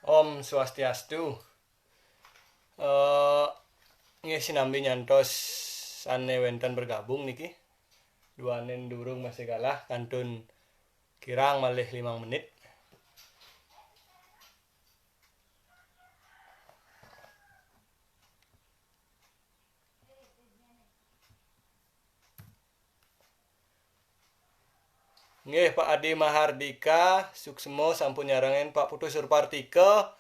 Om Swastiastu. Eh nggih sinambi nyantos ane wenten bergabung niki. Duanen durung masih kalah kantun kirang malih 5 menit. Nggih Pak Adi Mahardika suksemo sampun nyarengen Pak Putu Surpartika.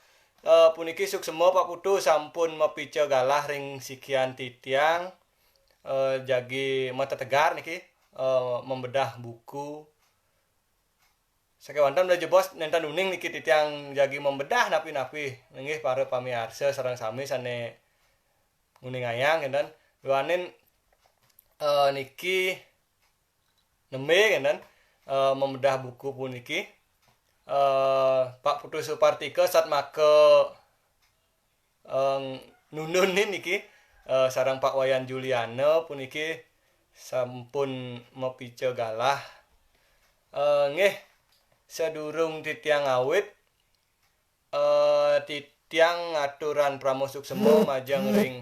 Puniki suksemo Pak Putu sampun mepica galah ring sikian titiang jagi mata tegar niki membedah buku sakewanten udah jebos nentan uning niki titiang jagi membedah napi-napi nggih para pamiarsa sareng sami sane nguning ayang enten duanin niki neme enten membedah buku puniki Pak Putu Supartika sat make nunun niki sarang Pak Wayan Juliana puniki sampun mepica galah nggih sedurung titiang awit titiang ngaturan pramusuksema majeng ring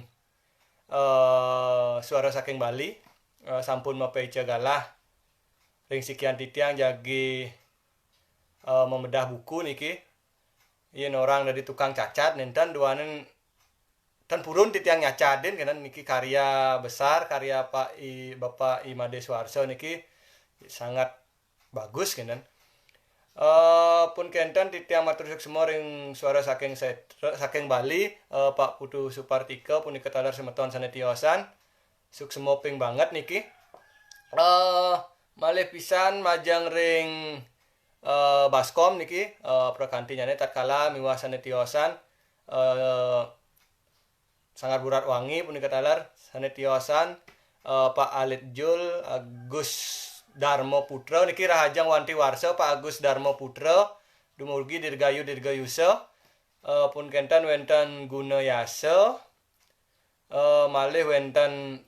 suara saking Bali sampun mepica galah ring sikian titiang jagi membedah buku niki yen orang dari tukang cacat nenten duanen tan purun titiang nyacadin kenan niki karya besar karya Bapak Imade Suarso niki sangat bagus kenan pun kenten titiang matur suksema ring suara saking Bali Pak Putu Supartika punika talar semeton sanetiosan suksema ping banget niki malih pisan majang ring Baskom niki prakantinyane tatkala miwah sanetiosan sangat burat wangi punika talar sanetiosan Pak Alit Jul Agus Darmo Putra niki rahajang wanti warsa Pak Agus Darmo Putra dumurgi dirgayu dirgayusa pun kenten wenten guna yasa malih wenten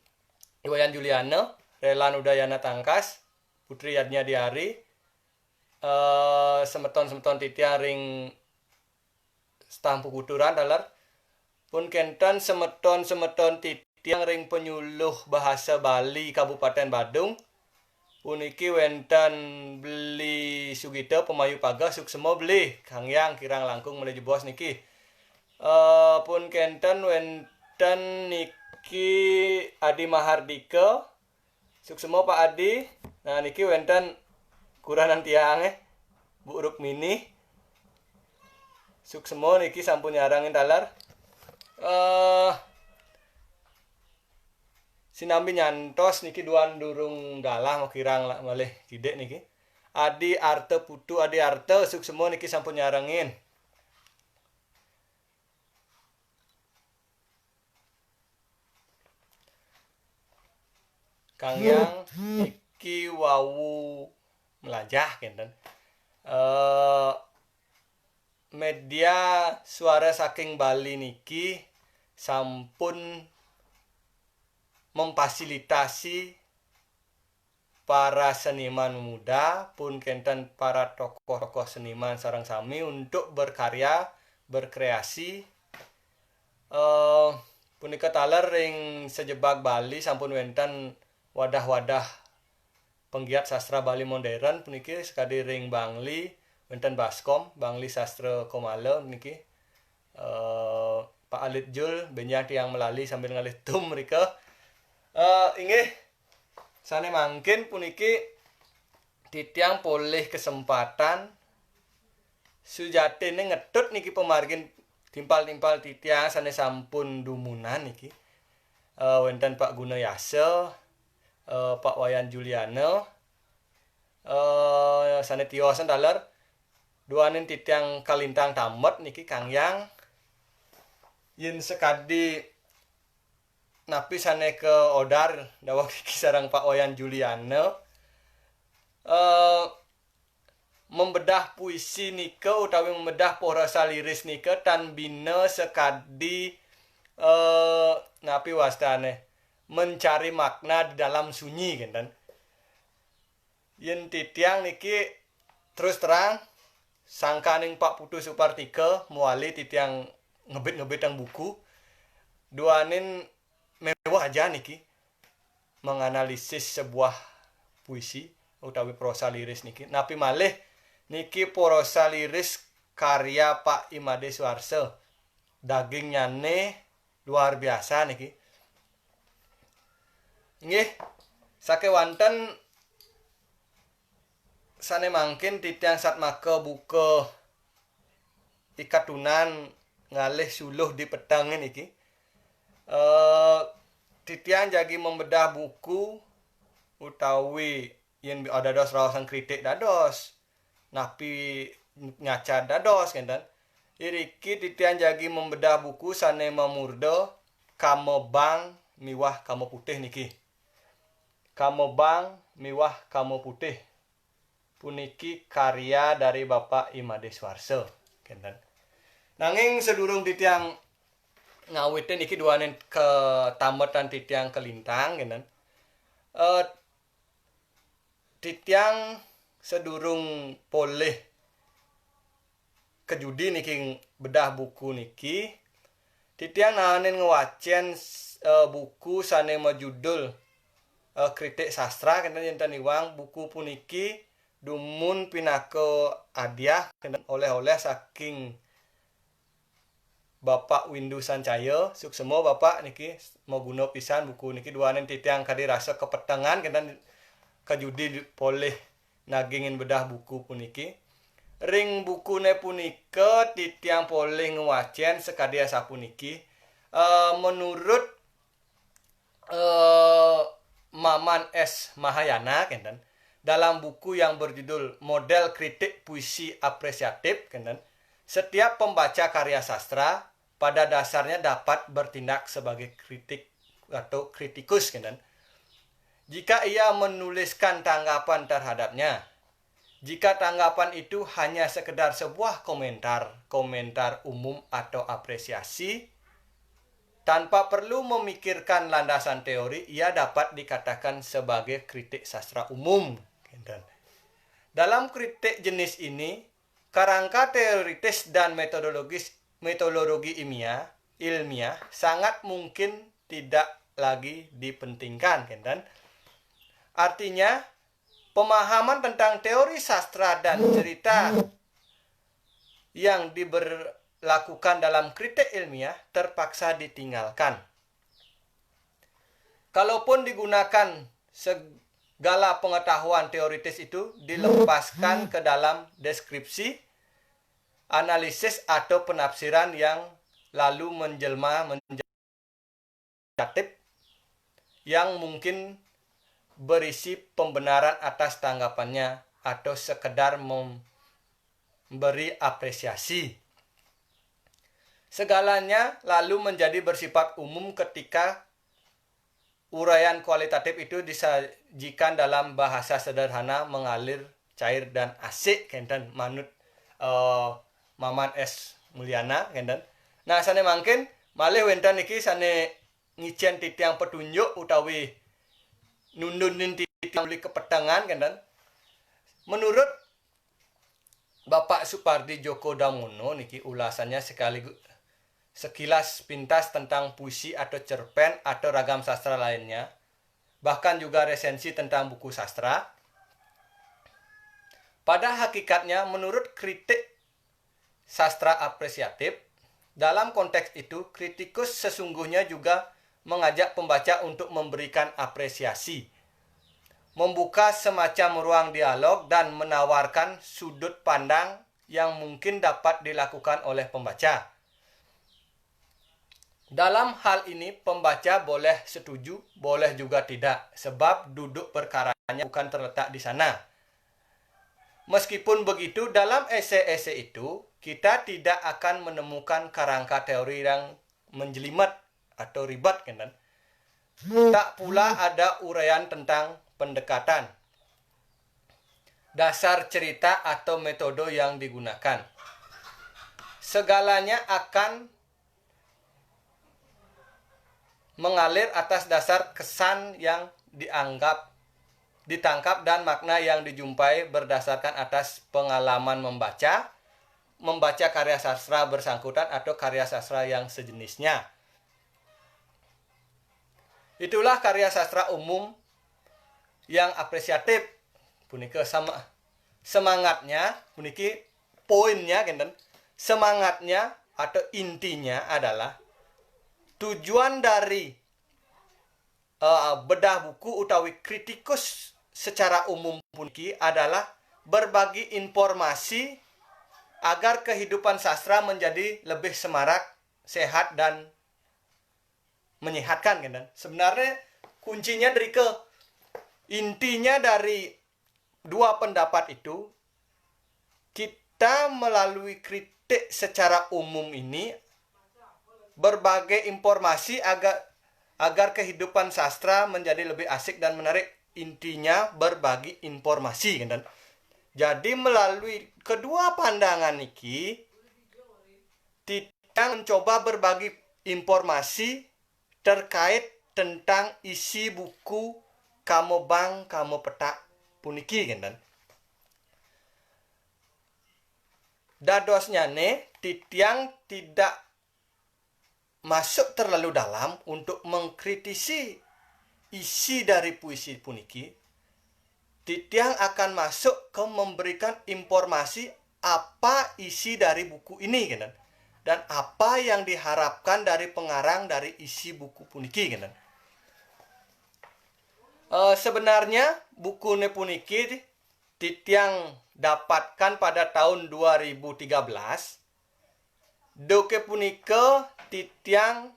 Iwayan Juliana Relan Udayana Tangkas Putri Yadnya Diari semeton titiang ring stampu kuturan talar pun kenten semeton titiang ring penyuluh bahasa Bali Kabupaten Badung puniki wenten beli Sugita Pemayu Paga suksema beli Kangyang kirang langkung menuju bos niki pun kenten wenten niki Adi Mahardika suksema Pak Adi nah niki wenten kuranan tiang Bu Rukmini suksema niki sampun nyarangin talar sinambi nyantos niki duan durung galah mau kirang malih kidek niki Adi Arte Putu Adi Arte suksema niki sampun nyarangin Kangyang iki wawu melajah kenten media suara saking Bali niki sampun memfasilitasi para seniman muda pun kenten para tokoh-tokoh seniman sareng sami untuk berkarya berkreasi punika taler ring sejebak Bali sampun wenten wadah-wadah penggiat sastra Bali modern puniki sekadi ring Bangli wenten Baskom Bangli Sastra Komala niki Pak Alit Jul benyak tiang melali sambil ngalih tum mereka inggih sane mangkin puniki titiang poleh kesempatan sujatine ngedut niki pemargin timpal-timpal titiang sane sampun dumunan niki wenten Pak Gunayasa Pak Wayan Juliana sanetiosan dalar duanin titiang kalintang tamet niki Kangyang yen sekadi napi sane ke Odar dawak iki sareng Pak Wayan Juliana membedah puisi nika utawi membedah prosa liris nika tan bina sekadi napi wastane mencari makna di dalam sunyi kan yen titiang niki terus terang sangkaning Pak Putu Supartika muali titiang ngebit yang buku duanin mewah aja niki menganalisis sebuah puisi utawi prosa liris niki. Napi malih niki prosa liris karya Pak Imade Suarso. Daging nyane luar biasa niki. Nggih, sakewanten sane mangkin titiang satmaka buka ikatunan ngalih suluh di pedang niki. Titiang jagi membedah buku utawi yang ada dos rawasan kritik dados napi ngaca dados kenten iriki titiang jagi membedah buku sane mamurdo kamobang miwah kamo putih niki. Kamobang miwah kamo putih puniki karya dari Bapak Imade Suarso kenten. Nanging sedurung titiang ngawitin iki duanen ke tamatan titiang kelintang kenten. Titiang sedurung poleh kejudi niki bedah buku niki titiang nanen ngewacen buku sane majudul kritik sastra kenten yen iwang buku puniki dumun pinako hadiah kenten oleh-oleh saking Bapak Windu Sancaya suksemo Bapak niki mau guna pisan buku niki duanen titiang kadi rasa kepetengan kenten kejudi poleh nagingin bedah buku puniki. Ring bukune punika titiang poleh ngewacen sekadia sapuniki. Menurut Maman S. Mahayana kenten dalam buku yang berjudul Model Kritik Puisi Apresiatif kenten setiap pembaca karya sastra pada dasarnya dapat bertindak sebagai kritik atau kritikus kenten. Jika ia menuliskan tanggapan terhadapnya, jika tanggapan itu hanya sekedar sebuah komentar umum atau apresiasi, tanpa perlu memikirkan landasan teori, ia dapat dikatakan sebagai kritik sastra umum. Dalam kritik jenis ini, kerangka teoritis dan metodologi ilmiah sangat mungkin tidak lagi dipentingkan. Artinya, pemahaman tentang teori sastra dan cerita yang diberlakukan dalam kritik ilmiah terpaksa ditinggalkan. Kalaupun digunakan segala pengetahuan teoritis itu dilepaskan ke dalam deskripsi, analisis atau penafsiran yang lalu menjelma menjadi negatif yang mungkin berisi pembenaran atas tanggapannya atau sekedar memberi apresiasi. Segalanya lalu menjadi bersifat umum ketika uraian kualitatif itu disajikan dalam bahasa sederhana, mengalir, cair, dan asik kenten manut Maman S. Mulyana kenten. Nah, sane mangkin malih wenten iki sane ngicen titiang petunjuk utawi nundunin titiang beli kepetangan kenten. Menurut Bapak Supardi Djoko Damono niki ulasannya sekilas pintas tentang puisi atau cerpen atau ragam sastra lainnya, bahkan juga resensi tentang buku sastra. Pada hakikatnya, menurut kritik sastra apresiatif, dalam konteks itu, kritikus sesungguhnya juga mengajak pembaca untuk memberikan apresiasi, membuka semacam ruang dialog dan menawarkan sudut pandang yang mungkin dapat dilakukan oleh pembaca. Dalam hal ini, pembaca boleh setuju, boleh juga tidak, sebab duduk perkaranya bukan terletak di sana. Meskipun begitu, dalam esai-esai itu, kita tidak akan menemukan kerangka teori yang menjelimet atau ribet, kan? Tak pula ada uraian tentang pendekatan, dasar cerita atau metode yang digunakan. Segalanya akan mengalir atas dasar kesan yang ditangkap dan makna yang dijumpai berdasarkan atas pengalaman membaca, membaca karya sastra bersangkutan atau karya sastra yang sejenisnya. Itulah karya sastra umum yang apresiatif. Punika sama semangatnya, puniki poinnya genten. Semangatnya atau intinya adalah tujuan dari bedah buku utawi kritikus secara umum puniki adalah berbagi informasi agar kehidupan sastra menjadi lebih semarak, sehat, dan menyehatkan. Kan? Sebenarnya kuncinya dari intinya dari dua pendapat itu, kita melalui kritik secara umum ini berbagai informasi agar kehidupan sastra menjadi lebih asik dan menarik. Intinya berbagi informasi. Kan? Jadi melalui kedua pandangan ini, kita mencoba berbagi informasi terkait tentang isi buku Kamo Bang Kamo Petak puniki. Kan? Dadosnya nih, titiang tidak masuk terlalu dalam untuk mengkritisi isi dari puisi puniki. Titiang akan masuk ke memberikan informasi apa isi dari buku ini, kan? Dan apa yang diharapkan dari pengarang dari isi buku puniki. Kan? Sebenarnya buku ini puniki titiang dapatkan pada tahun 2013. Doke punika titiang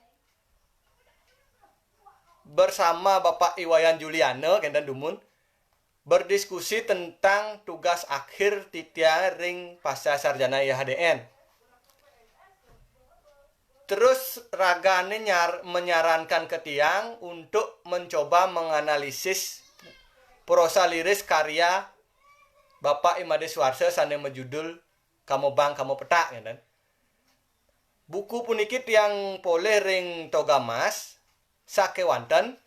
bersama Bapak Iwayan Juliana dan Dumun berdiskusi tentang tugas akhir titiang ring pasca sarjana IHDN. Terus ragane menyarankan ke tiang untuk mencoba menganalisis prosa liris karya Bapak Imade Suarso sane menjudul Kamo Bang Kamo Petak. Kan? Buku puniki tiang poleh ring toga mas sake wanten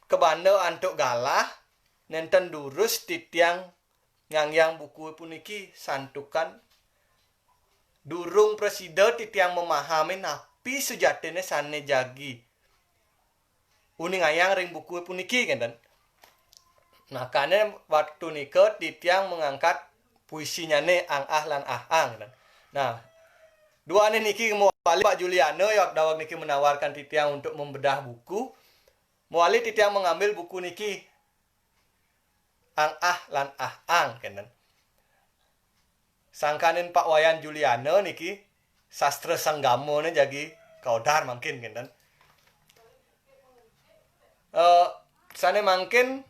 kebanda antuk galah nenten durus titiang yang buku puniki santukan durung presida titiang memahami napi sejatine sane jagi uning ayang ring buku puniki. Kan? Nah karena waktu nika titiang mengangkat puisinya ne ang ah lan ah ang. Kan? Nah dua niki mewali Pak Juliano yang dawag niki menawarkan titiang untuk membedah buku. Mewali titiang mengambil buku niki ang ah lan ah ang. Kan? Sangkanin Pak Wayan Juliano niki sastra sanggamo ne jagi kaudar mungkin. Kan? Sane mungkin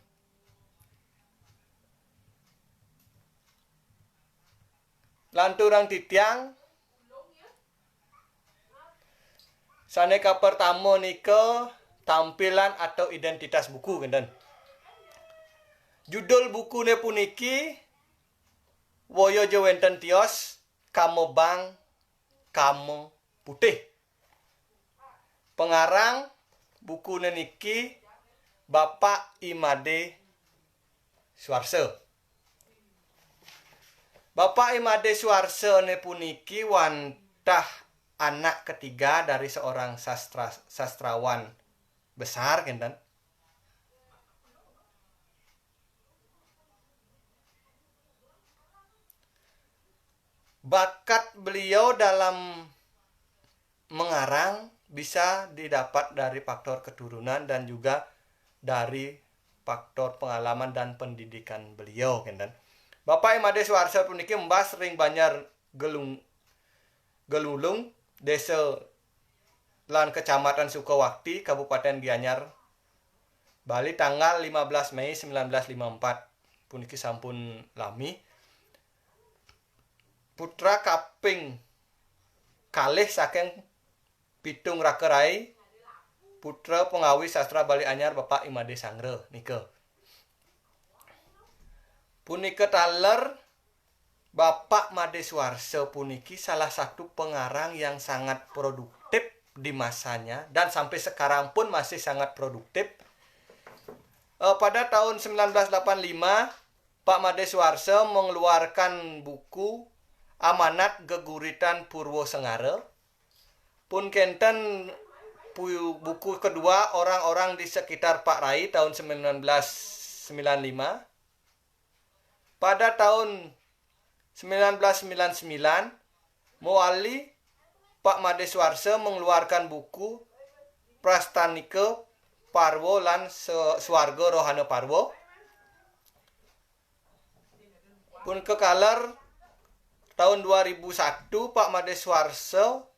lanturang titiang saneka pertama nika tampilan atau identitas buku. Kan? Judul buku ne puniki Woyo Jewenten Tios Kamo Bang Kamo Putih. Pengarang buku ne niki Bapak Imade Suarso. Bapak Imade Suarso ne puniki wantah anak ketiga dari seorang sastrawan besar. Kan? Bakat beliau dalam mengarang bisa didapat dari faktor keturunan dan juga dari faktor pengalaman dan pendidikan beliau. Kan? Bapak Imade Suarso puniki membahas ring Banjar Gelulung, Desa lan Kecamatan Sukawakti, Kabupaten Gianyar, Bali tanggal 15 Mei 1954. Puniki sampun lami. Putra kaping kalih saking pitung rakerai putra pengawi sastra Bali Anyar Bapak Imade Sangre nika. Punika taler Bapak Made Suarso puniki salah satu pengarang yang sangat produktif di masanya dan sampai sekarang pun masih sangat produktif. Pada tahun 1985 Pak Made Suarso mengeluarkan buku Amanat Geguritan Purwo Sengara. Pun kenten buku kedua Orang-orang di Sekitar Pak Rai tahun 1995. Pada tahun 1999, Moali Pak Made Suarso mengeluarkan buku Prastanika Parwo lan Swarga Rohana Parwo. Pun kekaler tahun 2001 Pak Made Suarso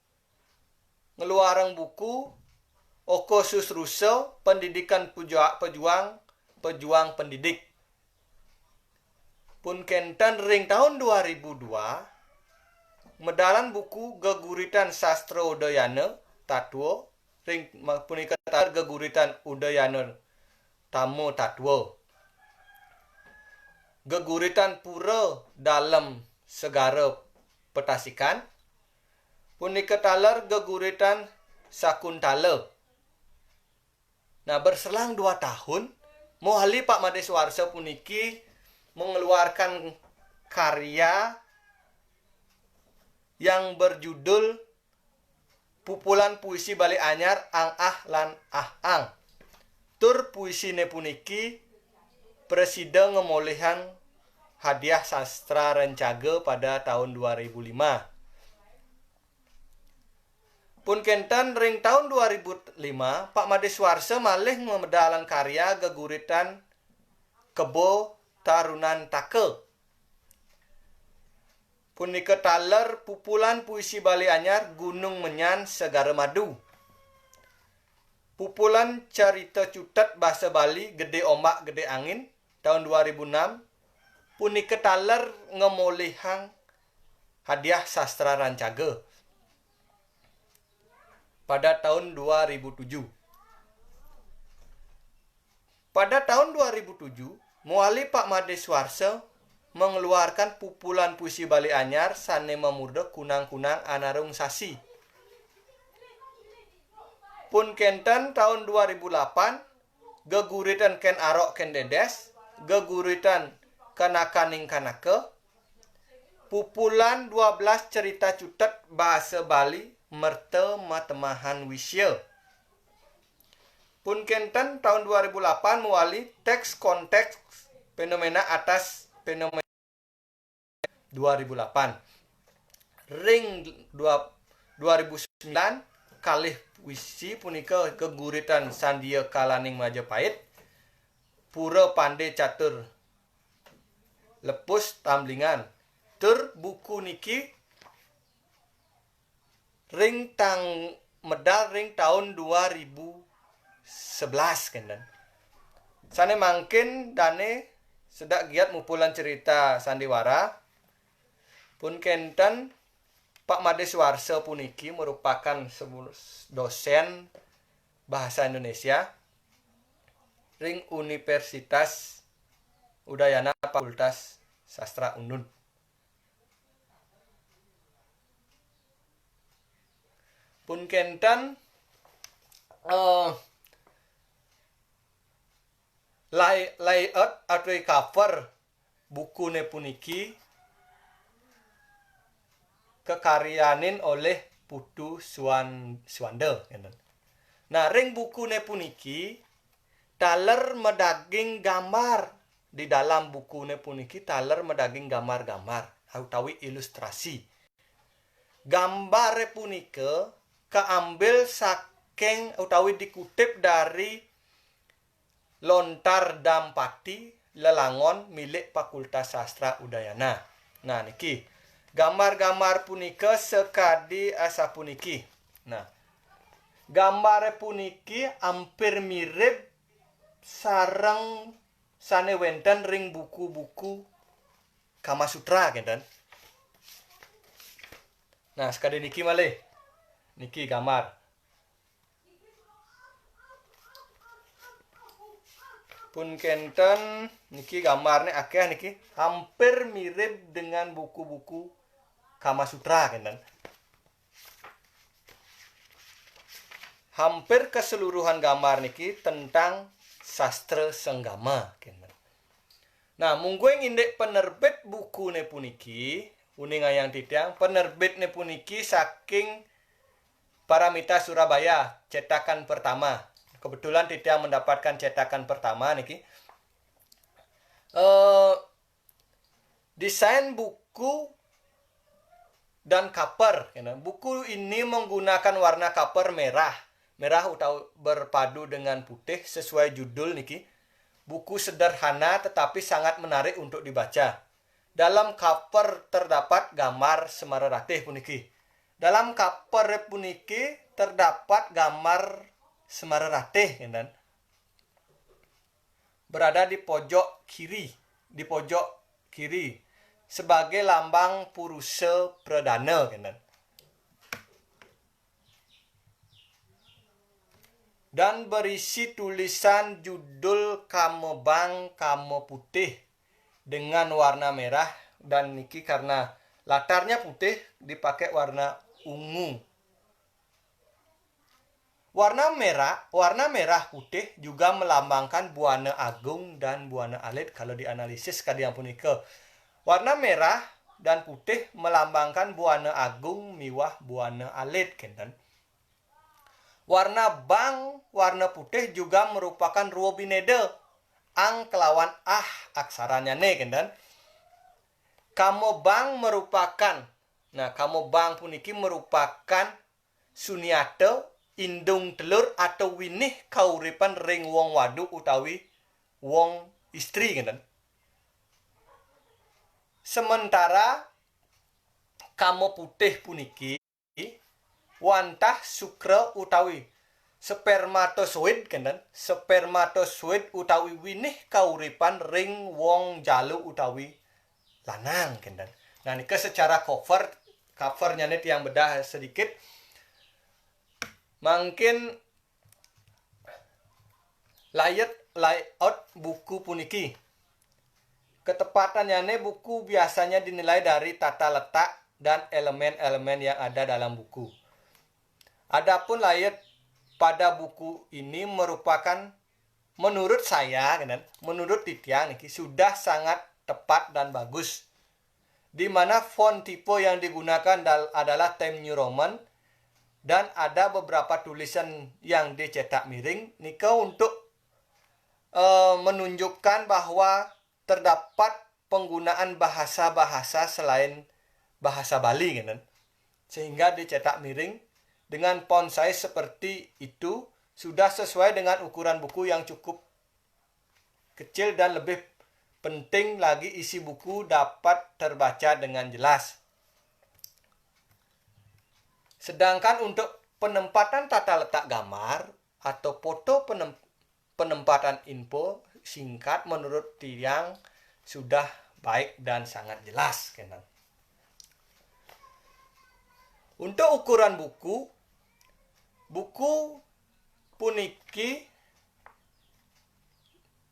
ngeluarang buku Oko Susruso Pendidikan Pejuang Pendidik. Pun kenten ring tahun 2002 medalan buku Geguritan Sastra Udayana Tatwa ring punika Geguritan Udayana Tamo Tatwa. Geguritan Pura Dalam Segara Petasikan. Punika taler Geguritan Sakuntala. Nah, berselang 2 tahun, Moali Pak Made Suarso puniki mengeluarkan karya yang berjudul Pupulan Puisi Bali Anyar Ang Ah lan Ah Ang. Tur puisine puniki presiden ngemolehan hadiah sastra Rencaga pada tahun 2005. Pun kenten ring tahun 2005 Pak Made Suarso malih memedalan karya Geguritan Kebo Tarunan Take. Punika taler Pupulan Puisi Bali Anyar Gunung Menyan Segara Madu. Pupulan Carita Cutet Bahasa Bali Gede Ombak Gede Angin tahun 2006. Punika taler ngemolehang hadiah sastra Rancaga pada tahun 2007. Pada tahun 2007, Moali Pak Made Suarso mengeluarkan Pupulan Puisi Bali Anyar Sane Memurda Kunang-kunang Anarung Sasi. Pun kenten tahun 2008 Geguritan Ken Arok Ken Dedes, Geguritan Kanakaning Kanake, Pupulan 12 Cerita Cutet Bahasa Bali Merte Matemahan Wisya. Pun kenten tahun 2008 Moali Teks Konteks Fenomena Atas Fenomena 2008. Ring 2009 kalih puisi punika Geguritan Sandia Kalaning Majapahit, Pura Pande Catur Lepus Tamblingan. Tur buku niki ring tang medal ring tahun 2011 kenen. Sane mangkin dane sedak giat mupulan cerita sandiwara. Pun kenten Pak Made Suarso puniki merupakan dosen bahasa Indonesia ring Universitas Udayana Fakultas Sastra Unun. Pun kenten layout atau cover bukune puniki kekaryanin oleh Putu Suwanda. Nah, ring bukune puniki taler medaging gambar. Di dalam bukune puniki taler medaging gambar-gambar utawi ilustrasi. Gambare punika keambil saking utawi dikutip dari Lontar Dampati Lelangon milik Fakultas Sastra Udayana. Nah, niki gambar-gambar punika sekadi asa puniki. Nah, gambar puniki hampir mirip sareng sane wenten ring buku-buku Kama Sutra kenten. Nah, sekadi niki malih. Niki gambar. Pun kenten niki gambarnya akeh niki hampir mirip dengan buku-buku Kama Sutra kenten. Hampir keseluruhan gambar niki tentang sastra senggama kenten. Nah, mungguing indek penerbit buku ne puniki uning ayang titiang penerbit ne puniki saking Paramita Surabaya, cetakan pertama. Kebetulan titiang mendapatkan cetakan pertama niki. Desain buku dan cover. Buku ini menggunakan warna cover merah. Merah atau berpadu dengan putih sesuai judul niki. Buku sederhana tetapi sangat menarik untuk dibaca. Dalam cover terdapat gambar Semara Ratih puniki. Dalam cover puniki terdapat gambar Semara Ratih, berada di pojok kiri, sebagai lambang Purusa Perdana, dan berisi tulisan judul Kamebang Kame Putih dengan warna merah, dan niki karena latarnya putih dipakai warna ungu. Warna merah putih juga melambangkan Buana Agung dan Buana Alit kalau dianalisis kadiang punika. Warna merah dan putih melambangkan Buana Agung miwah Buana Alit, Warna warna putih juga merupakan ruo bineda. Ang kelawan aksaranya Kamebang Kamebang puniki merupakan sunyata indung telur atau winih kauripan ring wong wadu utawi wong istri, Sementara Kame Putih puniki wantah sukra utawi spermatozoid, spermatozoid utawi winih kauripan ring wong jalu utawi lanang, Nah, ini secara covernya nih yang bedah sedikit. Mungkin layout buku puniki. Ketepatannya nih buku biasanya dinilai dari tata letak dan elemen-elemen yang ada dalam buku. Adapun layout pada buku ini merupakan menurut saya, menurut titiang niki sudah sangat tepat dan bagus. Di mana font tipe yang digunakan adalah Times New Roman dan ada beberapa tulisan yang dicetak miring nika untuk menunjukkan bahwa terdapat penggunaan bahasa-bahasa selain bahasa Bali, sehingga dicetak miring dengan font size seperti itu sudah sesuai dengan ukuran buku yang cukup kecil, dan lebih penting lagi isi buku dapat terbaca dengan jelas. Sedangkan untuk penempatan tata letak gambar atau foto penempatan info singkat menurut tiang sudah baik dan sangat jelas. Untuk ukuran buku puniki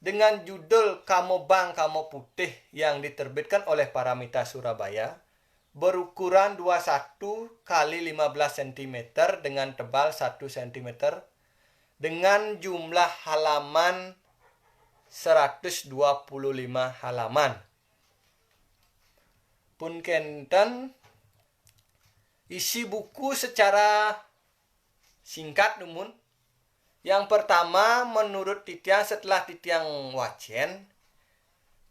dengan judul Kamebang Kame Putih yang diterbitkan oleh Paramita Surabaya berukuran 21 x 15 cm dengan tebal 1 cm dengan jumlah halaman 125 halaman. Pun kenten isi buku secara singkat namun. Yang pertama, menurut titiang setelah titiang wacen,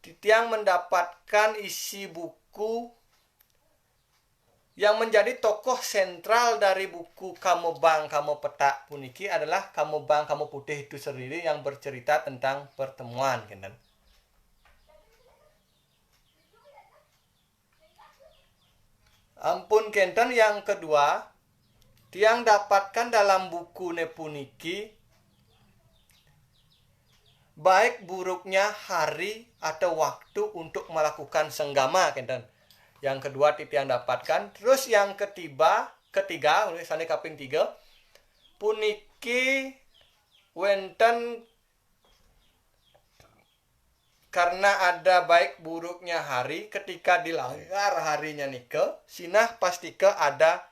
titiang mendapatkan isi buku yang menjadi tokoh sentral dari buku Kamebang Kame Petak puniki adalah Kamebang Kame Putih itu sendiri yang bercerita tentang pertemuan. Ampun kenten yang kedua, tiang dapatkan dalam buku nepuniki baik buruknya hari atau waktu untuk melakukan senggama, Yang kedua titiang dapatkan. Terus yang ketiga, tulisannya kaping 3, puniki wenten karena ada baik buruknya hari ketika dilanggar harinya nike, sinah pastika ada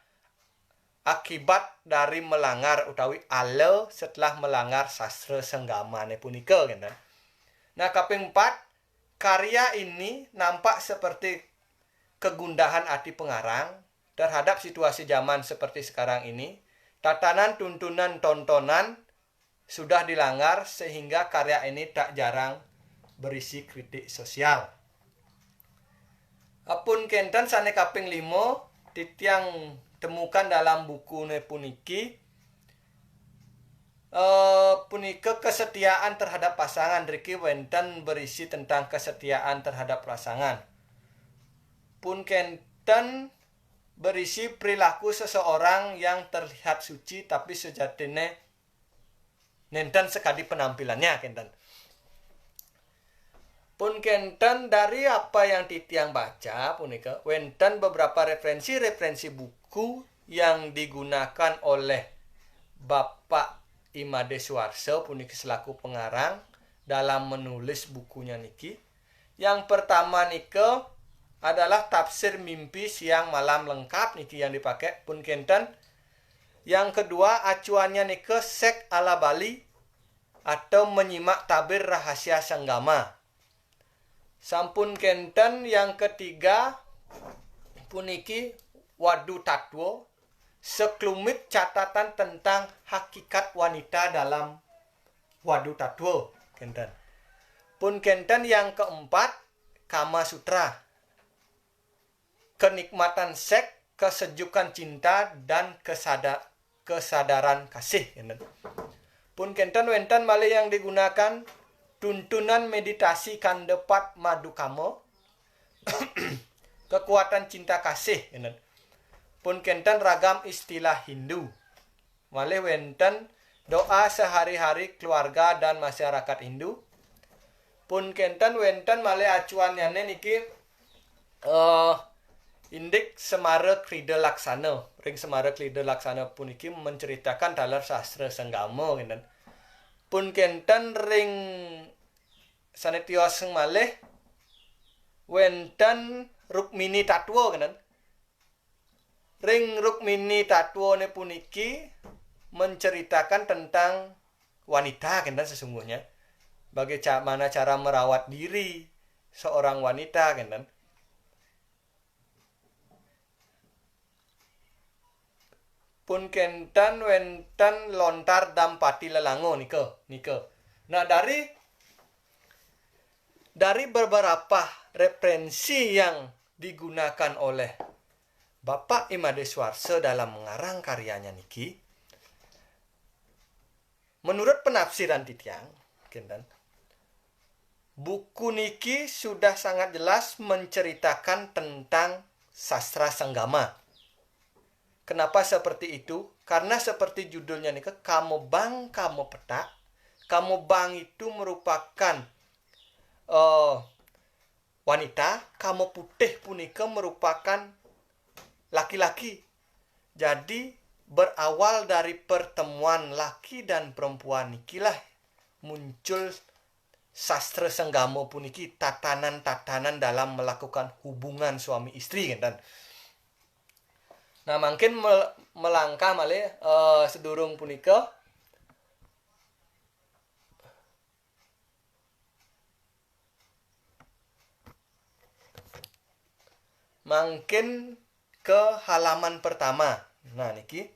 akibat dari melanggar utawi ale setelah melanggar sastra senggama punika, Nah, kaping 4, karya ini nampak seperti kegundahan hati pengarang terhadap situasi zaman seperti sekarang ini, tatanan tuntunan tontonan sudah dilanggar sehingga karya ini tak jarang berisi kritik sosial. Apun kenten sane kaping 5 titiang temukan dalam buku puniki punika kesetiaan terhadap pasangan. Riki wenten berisi tentang kesetiaan terhadap pasangan. Pun kenten berisi perilaku seseorang yang terlihat suci tapi sejatinya nenten sekali penampilannya kenten. Pun kenten dari apa yang titiang baca punika wenten beberapa referensi buku yang digunakan oleh Bapak Imade Suarso punika selaku pengarang dalam menulis bukunya niki. Yang pertama nike adalah tafsir mimpi siang malam lengkap niki yang dipakai pun kenten. Yang kedua acuannya nike Sek ala Bali atau menyimak tabir rahasia senggama. Sampun kenten yang ketiga puniki Wadu Tatwo, sekelumit catatan tentang hakikat wanita dalam Wadu Tatwo kenten. Pun kenten yang keempat Kama Sutra, kenikmatan seks, kesejukan cinta dan kesadaran kasih kenten. Pun kenten wenten malih yang digunakan tuntunan meditasi kan dapat madu kamo kekuatan cinta kasih kenten. Pun kenten ragam istilah Hindu. Malih wenten doa sehari-hari keluarga dan masyarakat Hindu. Pun kenten wenten malih acuannya niki Indik Semara Krida Laksana. Ring Semara Krida Laksana puniki menceritakan dalam sastra senggama kenten. Pun kenten ring sanetios malih wenten Rukmini Tatwo kenten. Ring Rukmini Tatwo ne puniki menceritakan tentang wanita kenten sesungguhnya. Bagaimana cara merawat diri seorang wanita kenten. Pun kenten wenten Lontar Dampati Lelango nike. Nah dari beberapa referensi yang digunakan oleh Bapak Imade Suarso dalam mengarang karyanya niki, menurut penafsiran titiang kenten, buku niki sudah sangat jelas menceritakan tentang sastra senggama. Kenapa seperti itu? Karena seperti judulnya nih, kamu bang, kamu petak. Kamu bang itu merupakan wanita, kamu putih punika merupakan laki-laki. Jadi berawal dari pertemuan laki dan perempuan nikilah muncul sastra senggama puniki, tatanan-tatanan dalam melakukan hubungan suami istri kan. Nah, mungkin melangkah malih sedurung punika mungkin ke halaman pertama. Nah, niki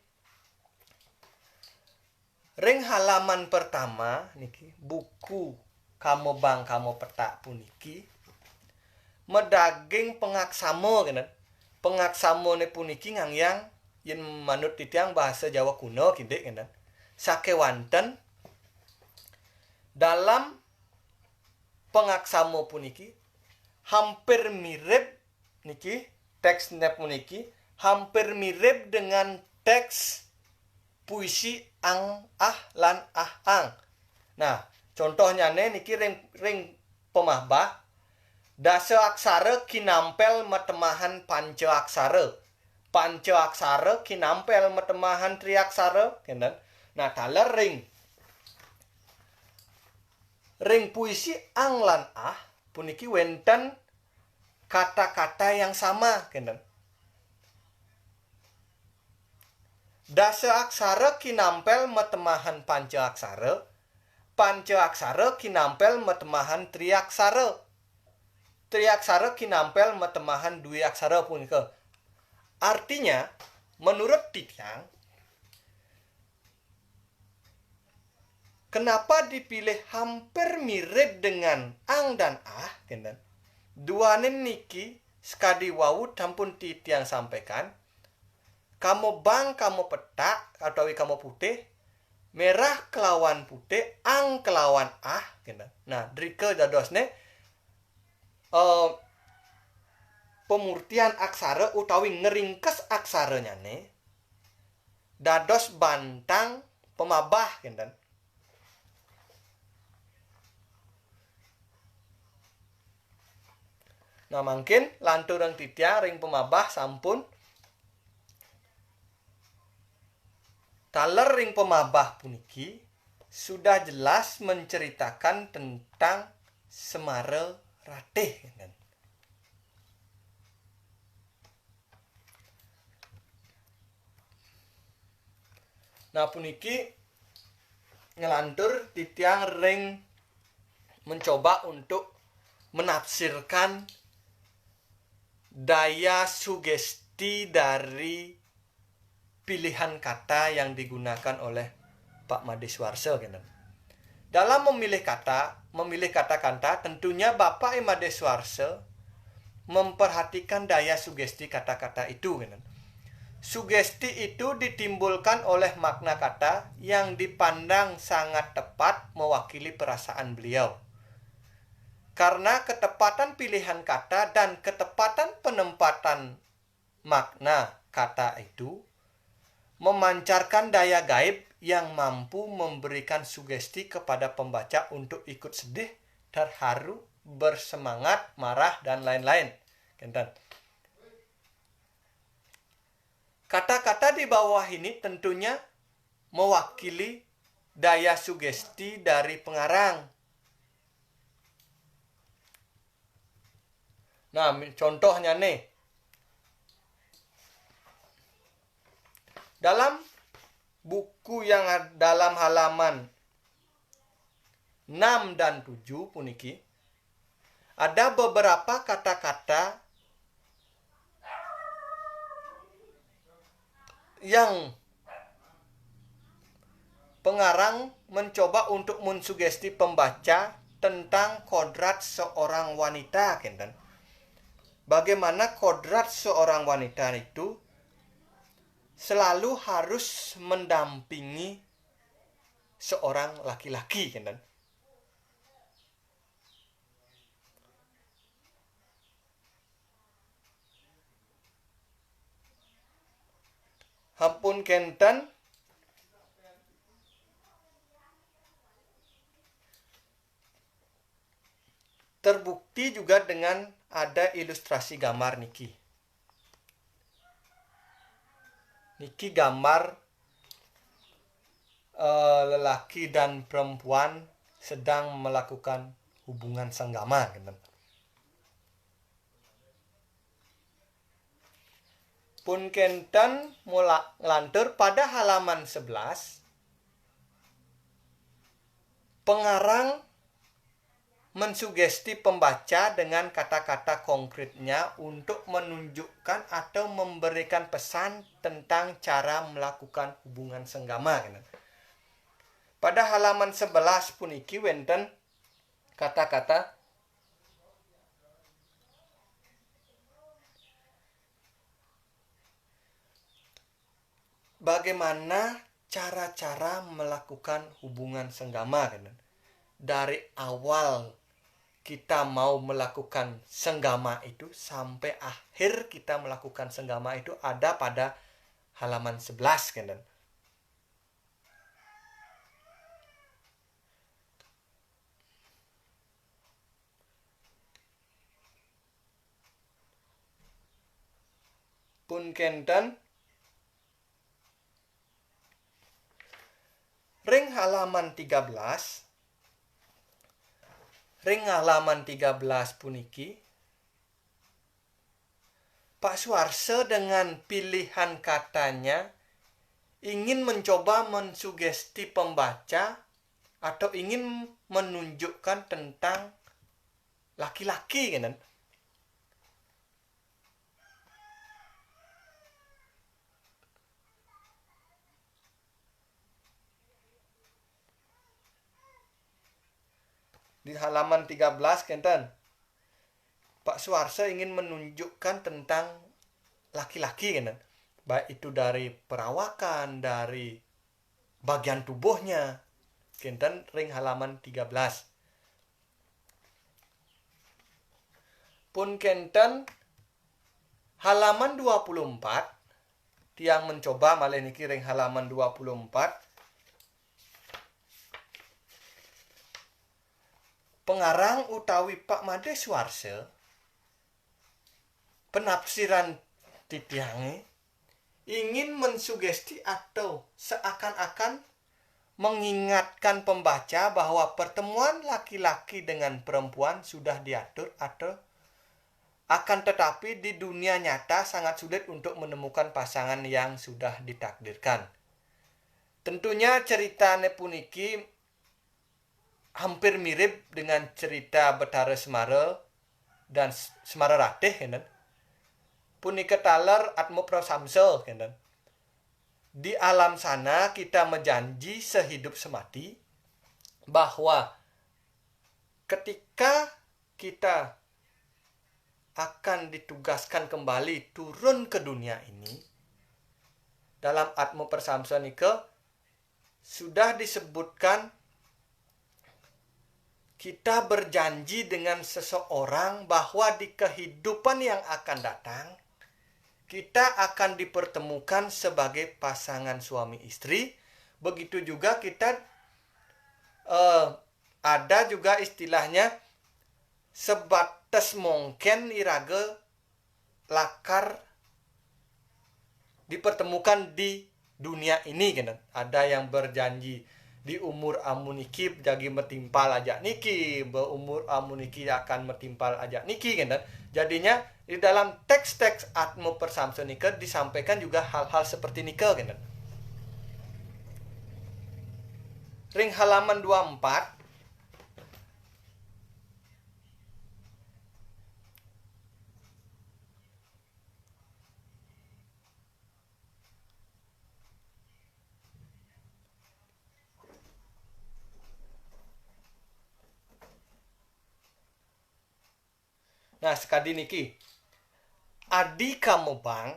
ring halaman pertama niki buku Kamu Bang Kamu Petak puniki medaging pengaksamo kan. Pengaksamo ne puniki ngangyang yen manut titiang bahasa Jawa kuno kindik kan. Sakewanten dalam pengaksamo puniki hampir mirip niki teksnya puniki hampir mirip dengan teks puisi ang ah lan ah ang. Nah, contohnya niki ring pemahbah dasa aksara kinampel metemahan panca aksara. Panca aksara kinampel metemahan triaksara, kenen. Nah, dalam ring puisi ang lan ah puniki wenten kata-kata yang sama, kenen. Dasa aksara kinampel metemahan panca aksara. Panca aksara kinampel metemahan triaksara. triaksara kinampel metemahan dua aksara punika. Artinya, menurut Titiang, kenapa dipilih hampir mirip dengan ang dan ah, kinten. Duane niki sekadi wau tampun Titiang sampaikan, kamu bang, kamu petak, atau kamu putih, merah kelawan putih, ang kelawan ah, kinten. Nah, drike dadosne pemurtian aksara utawi ngeringkes aksaranya ne dados bantang pemabah, kinten. Nah, mungkin lanturang Titiang ring pemabah sampun taler ring pemabah puniki sudah jelas menceritakan tentang Semara Ratih. Nah, puniki ngelantur Titiang ring mencoba untuk menafsirkan daya sugesti dari pilihan kata yang digunakan oleh Pak Madeswarsa. Dalam memilih kata-kata, tentunya Bapak Madeswarsa memperhatikan daya sugesti kata-kata itu. Sugesti itu ditimbulkan oleh makna kata yang dipandang sangat tepat mewakili perasaan beliau. Karena ketepatan pilihan kata dan ketepatan penempatan makna kata itu memancarkan daya gaib yang mampu memberikan sugesti kepada pembaca untuk ikut sedih, terharu, bersemangat, marah, dan lain-lain. Kata-kata di bawah ini tentunya mewakili daya sugesti dari pengarang. Nah, contohnya nih. Dalam buku yang dalam halaman 6 dan 7 puniki, ada beberapa kata-kata yang pengarang mencoba untuk mensugesti pembaca tentang kodrat seorang wanita, kinten. Bagaimana kodrat seorang wanita itu selalu harus mendampingi seorang laki-laki, kinten. Hampun kenten terbukti juga dengan ada ilustrasi gambar niki. Niki gambar lelaki dan perempuan sedang melakukan hubungan senggama. Pun kenten lantur pada halaman 11, pengarang mensugesti pembaca dengan kata-kata konkretnya untuk menunjukkan atau memberikan pesan tentang cara melakukan hubungan senggama. Pada halaman 11 puniki wenten kata-kata bagaimana cara-cara melakukan hubungan senggama. Dari awal kita mau melakukan senggama itu sampai akhir kita melakukan senggama itu ada pada halaman 11, kenen. Pun kenten ring halaman 13 puniki Pak Suarso dengan pilihan katanya ingin mencoba mensugesti pembaca atau ingin menunjukkan tentang laki-laki, kan? Di halaman 13 kenten. Pak Suharso ingin menunjukkan tentang laki-laki kenten. Baik itu dari perawakan, dari bagian tubuhnya. Kenten ring halaman 13. Pun kenten halaman 24. Tiang mencoba malih niki ring halaman 24. Pengarang utawi Pak Made Suharso penafsiran titiange ingin mensugesti atau seakan-akan mengingatkan pembaca bahwa pertemuan laki-laki dengan perempuan sudah diatur atau akan tetapi di dunia nyata sangat sulit untuk menemukan pasangan yang sudah ditakdirkan. Tentunya cerita puniki hampir mirip dengan cerita Betara Semara dan Semara Ratih, kan? Punika taler atmo prasamsa, kan? Di alam sana kita menjanji sehidup semati bahwa ketika kita akan ditugaskan kembali turun ke dunia ini, dalam atmo prasamsa nika sudah disebutkan kita berjanji dengan seseorang bahwa di kehidupan yang akan datang kita akan dipertemukan sebagai pasangan suami istri. Begitu juga kita ada juga istilahnya sebatas mungkin iraga lakar dipertemukan di dunia ini, kan? Ada yang berjanji di umur amuniki jagi metimpal aja niki, berumur amuniki akan metimpal aja niki, kan? Jadinya di dalam teks-teks atmo persamsa nika disampaikan juga hal-hal seperti nika, kan? Ring halaman 24. Nah, sekadi niki. Adi kamu bang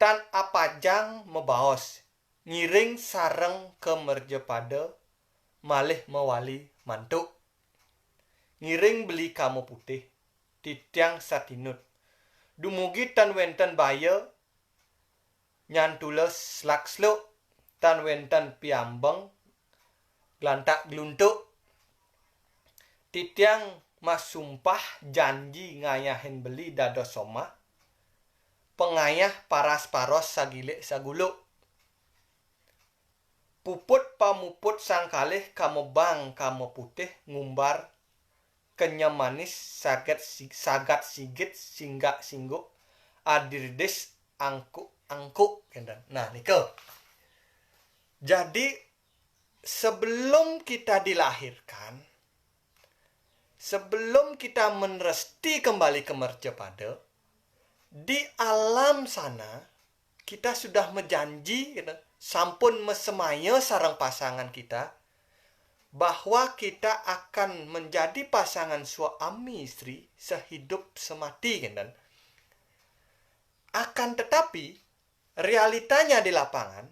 tan apajang mebaos ngiring sareng ke merjepada malih mewali mantuk. Ngiring beli kamu putih titiang satinut. Dumugi tan wenten baya nyantules slak-sluk tan wenten piambeng glantak gluntuk. Titiang mas sumpah janji ngayahin beli dados soma. Pengayah paras paros sagilik saguluk. Puput pamuput sang kalih kamu bang kamu putih ngumbar kenyam manis sagat sigit singgak singguk adirdes angkuk. Nah, niko. Jadi sebelum kita dilahirkan, sebelum kita menresti kembali ke merjepada, di alam sana kita sudah menjanji, sampun mesemaya sareng pasangan kita bahwa kita akan menjadi pasangan suami istri sehidup semati, kan? Akan tetapi realitanya di lapangan,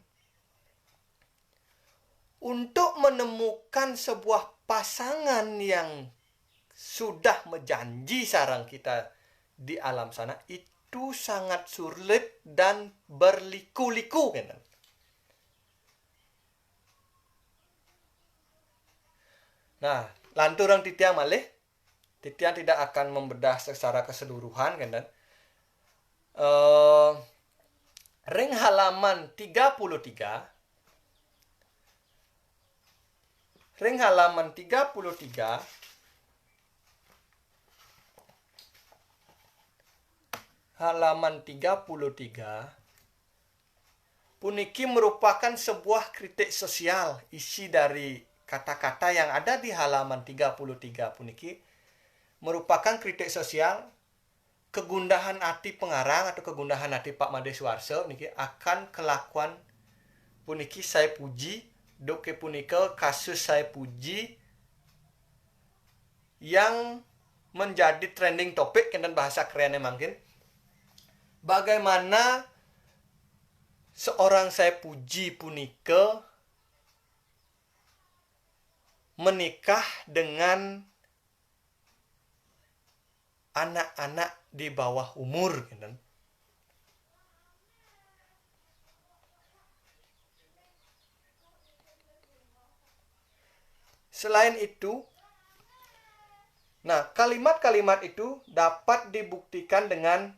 untuk menemukan sebuah pasangan yang sudah menjanji sarang kita di alam sana itu sangat sulit dan berliku-liku, kan? Nah, lanturang titiang malih, titiang tidak akan membedah secara keseluruhan, kan? Ring halaman 33. Ring halaman 33. Halaman 33 puniki merupakan sebuah kritik sosial. Isi dari kata-kata yang ada di halaman 33 puniki merupakan kritik sosial kegundahan hati pengarang atau kegundahan hati Pak Made Suharso niki akan kelakuan puniki saya puji doke punika kasus saya puji yang menjadi trending topik dan bahasa kerennya mungkin. Bagaimana seorang saya puji punika menikah dengan anak-anak di bawah umur. Selain itu, nah kalimat-kalimat itu dapat dibuktikan dengan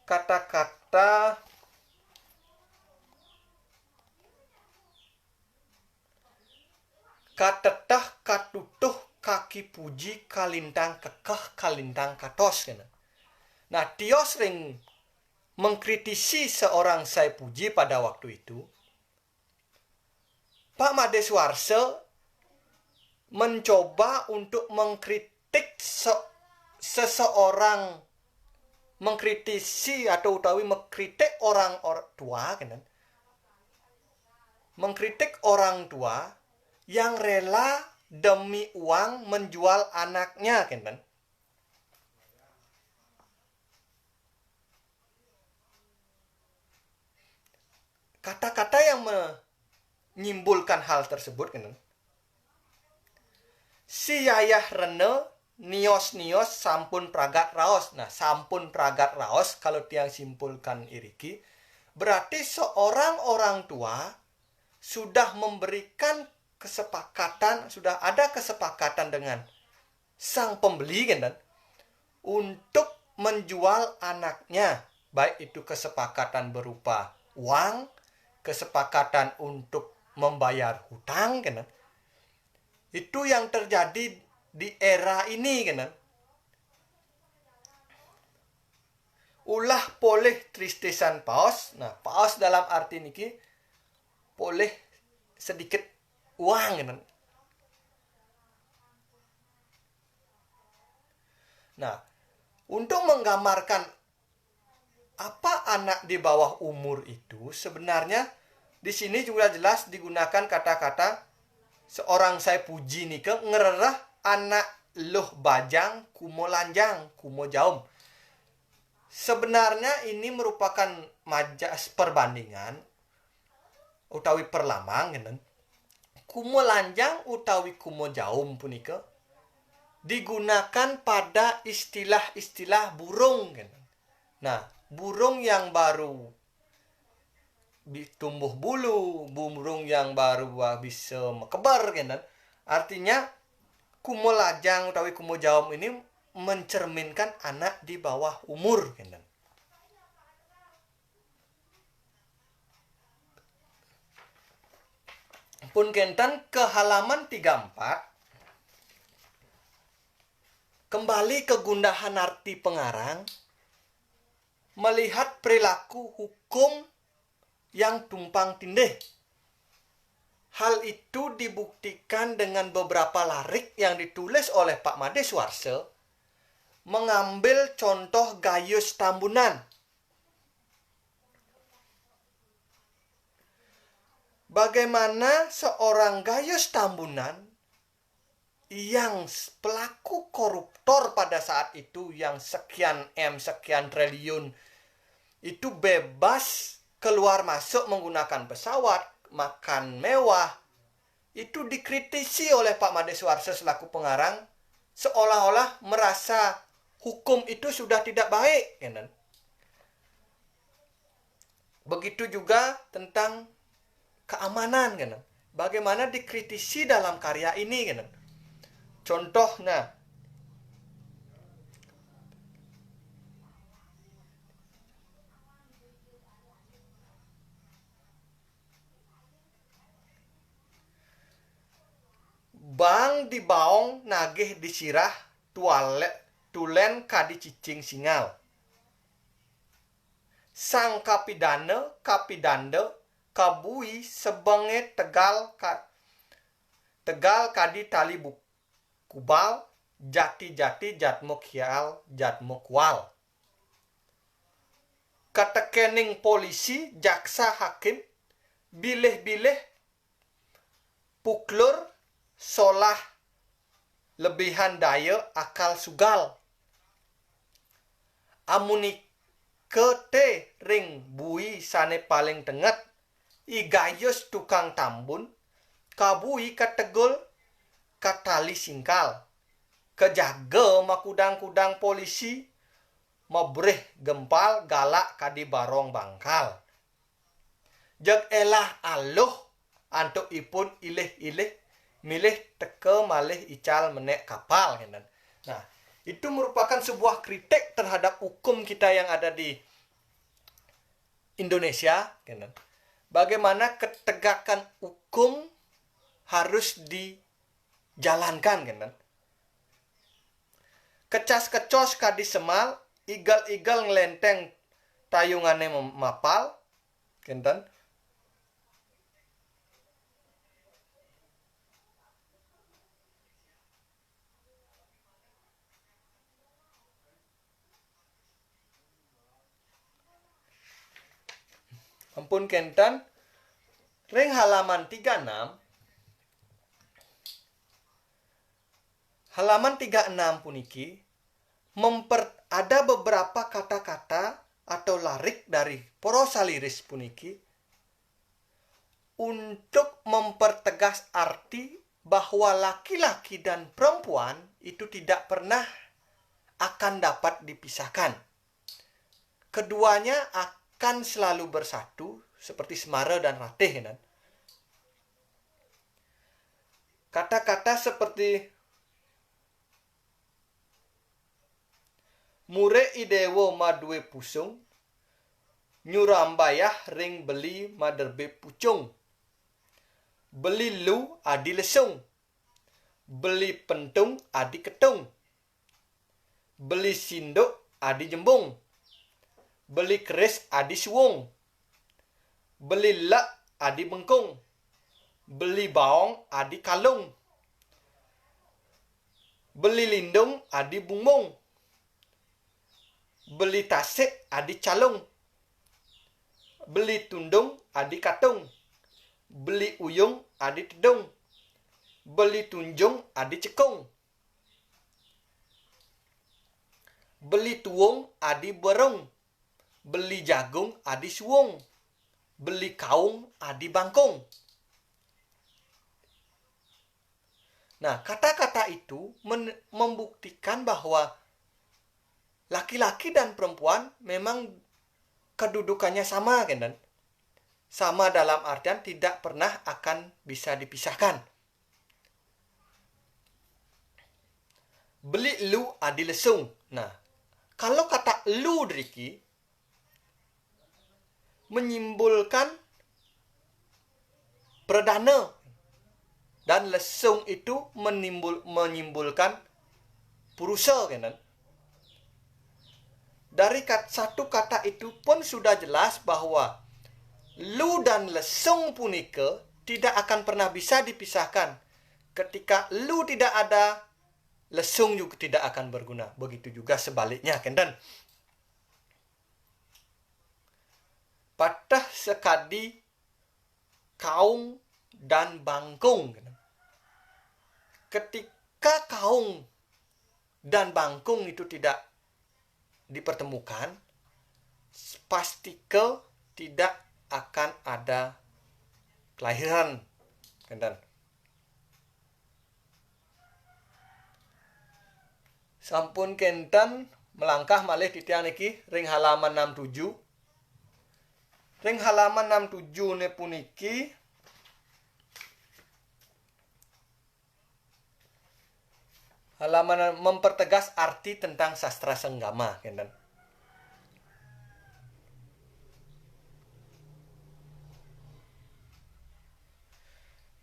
kata-kata katetah katutuh kaki puji kalintang kekeh kalintang katos. Nah, Tios ring mengkritisi seorang saya puji pada waktu itu. Pak Made Suarso mencoba untuk mengkritik seseorang, mengkritisi atau utawi mengkritik orang tua, mengkritik orang tua yang rela demi uang menjual anaknya, Kata-kata yang menyimpulkan hal tersebut, si yayah rene nios-nios sampun pragat raos. Nah, sampun pragat raos kalau tiang simpulkan iriki, berarti seorang orang tua sudah memberikan kesepakatan, sudah ada kesepakatan dengan sang pembeli untuk menjual anaknya, baik itu kesepakatan berupa uang, kesepakatan untuk membayar hutang, itu yang terjadi di era ini, ulah poleh tristesan paos. Nah, paos dalam arti niki poleh sedikit uang, Nah, untuk menggambarkan apa anak di bawah umur itu, sebenarnya di sini juga jelas digunakan kata-kata seorang saya puji nih ke ngererah anak loh bajang kumo lanjang kumo jaum. Sebenarnya ini merupakan majas perbandingan utawi perlamang, kumo lanjang utawi kumo jaum punika digunakan pada istilah-istilah burung. Nah, burung yang baru tumbuh bulu, burung yang baru bisa mekebar, artinya kumo lajang utawi kumo jaum ini mencerminkan anak di bawah umur, Pun kenten ke halaman 34, kembali ke gundahan arti pengarang, melihat perilaku hukum yang tumpang tindih. Hal itu dibuktikan dengan beberapa larik yang ditulis oleh Pak Made Suarso, mengambil contoh Gayus Tambunan. Bagaimana seorang Gayus Tambunan yang pelaku koruptor pada saat itu yang sekian sekian triliun itu bebas keluar masuk menggunakan pesawat, makan mewah, itu dikritisi oleh Pak Made Suarso selaku pengarang seolah-olah merasa hukum itu sudah tidak baik, Begitu juga tentang keamanan, Bagaimana dikritisi dalam karya ini, Contohnya, bang di baong nagih disirah tulen kadi cicing singal. Sang kapidande kabui sebenge tegal kadi tali kubal jati-jati jatmo kial jatmo kual. Ketekening polisi jaksa hakim bilih-bilih puklur solah lebihan daya akal sugal. Amunike te ring bui sane paling tenget, igayus tukang tambun, kabui kategul katali singkal. Kejaga makudang-kudang polisi, mabreh gempal galak kadi barong bangkal. Jag elah aloh antuk ipun ilih-ilih milih teke malih ical menek kapal. Nah, itu merupakan sebuah kritik terhadap hukum kita yang ada di Indonesia. Bagaimana ketegakan hukum harus dijalankan. Kecas-kecos kadi semal, igal-igal ngelenteng tayungane mapal. Ampun kentan, ring halaman 36. Halaman 36 puniki ada beberapa kata-kata atau larik dari prosa liris puniki untuk mempertegas arti bahwa laki-laki dan perempuan itu tidak pernah akan dapat dipisahkan. Keduanya akan selalu bersatu seperti semara dan ratih. Kata-kata seperti mure idewo madue pusung, nyurambayah ring beli maderbe pucung. Beli lu adi lesung, beli pentung adi ketung, beli sinduk adi jembung, beli keris adi suwung, beli lak adi bengkung, beli baong adi kalung, beli lindung adi bungmung, beli tasik adi calung, beli tundung adi katung, beli uyung adi tedung, beli tunjung adi cekung, beli tuung adi berung, beli jagung adi suwung, beli kaung adi bangkung. Nah, kata-kata itu membuktikan bahwa laki-laki dan perempuan memang kedudukannya sama, sama dalam artian tidak pernah akan bisa dipisahkan. Beli lu adi lesung. Nah, kalau kata lu driki menyimpulkan perdana dan lesung itu menyimpulkan purusa. Dari satu kata itu pun sudah jelas bahwa lu dan lesung punika tidak akan pernah bisa dipisahkan. Ketika lu tidak ada, lesung juga tidak akan berguna. Begitu juga sebaliknya, Patah sekadi kaung dan bangkung. Ketika kaung dan bangkung itu tidak dipertemukan, pastike tidak akan ada kelahiran. Sampun kentan melangkah malih titiang niki ring halaman 67. Ring halaman 67 ne puniki halaman mempertegas arti tentang sastra senggama,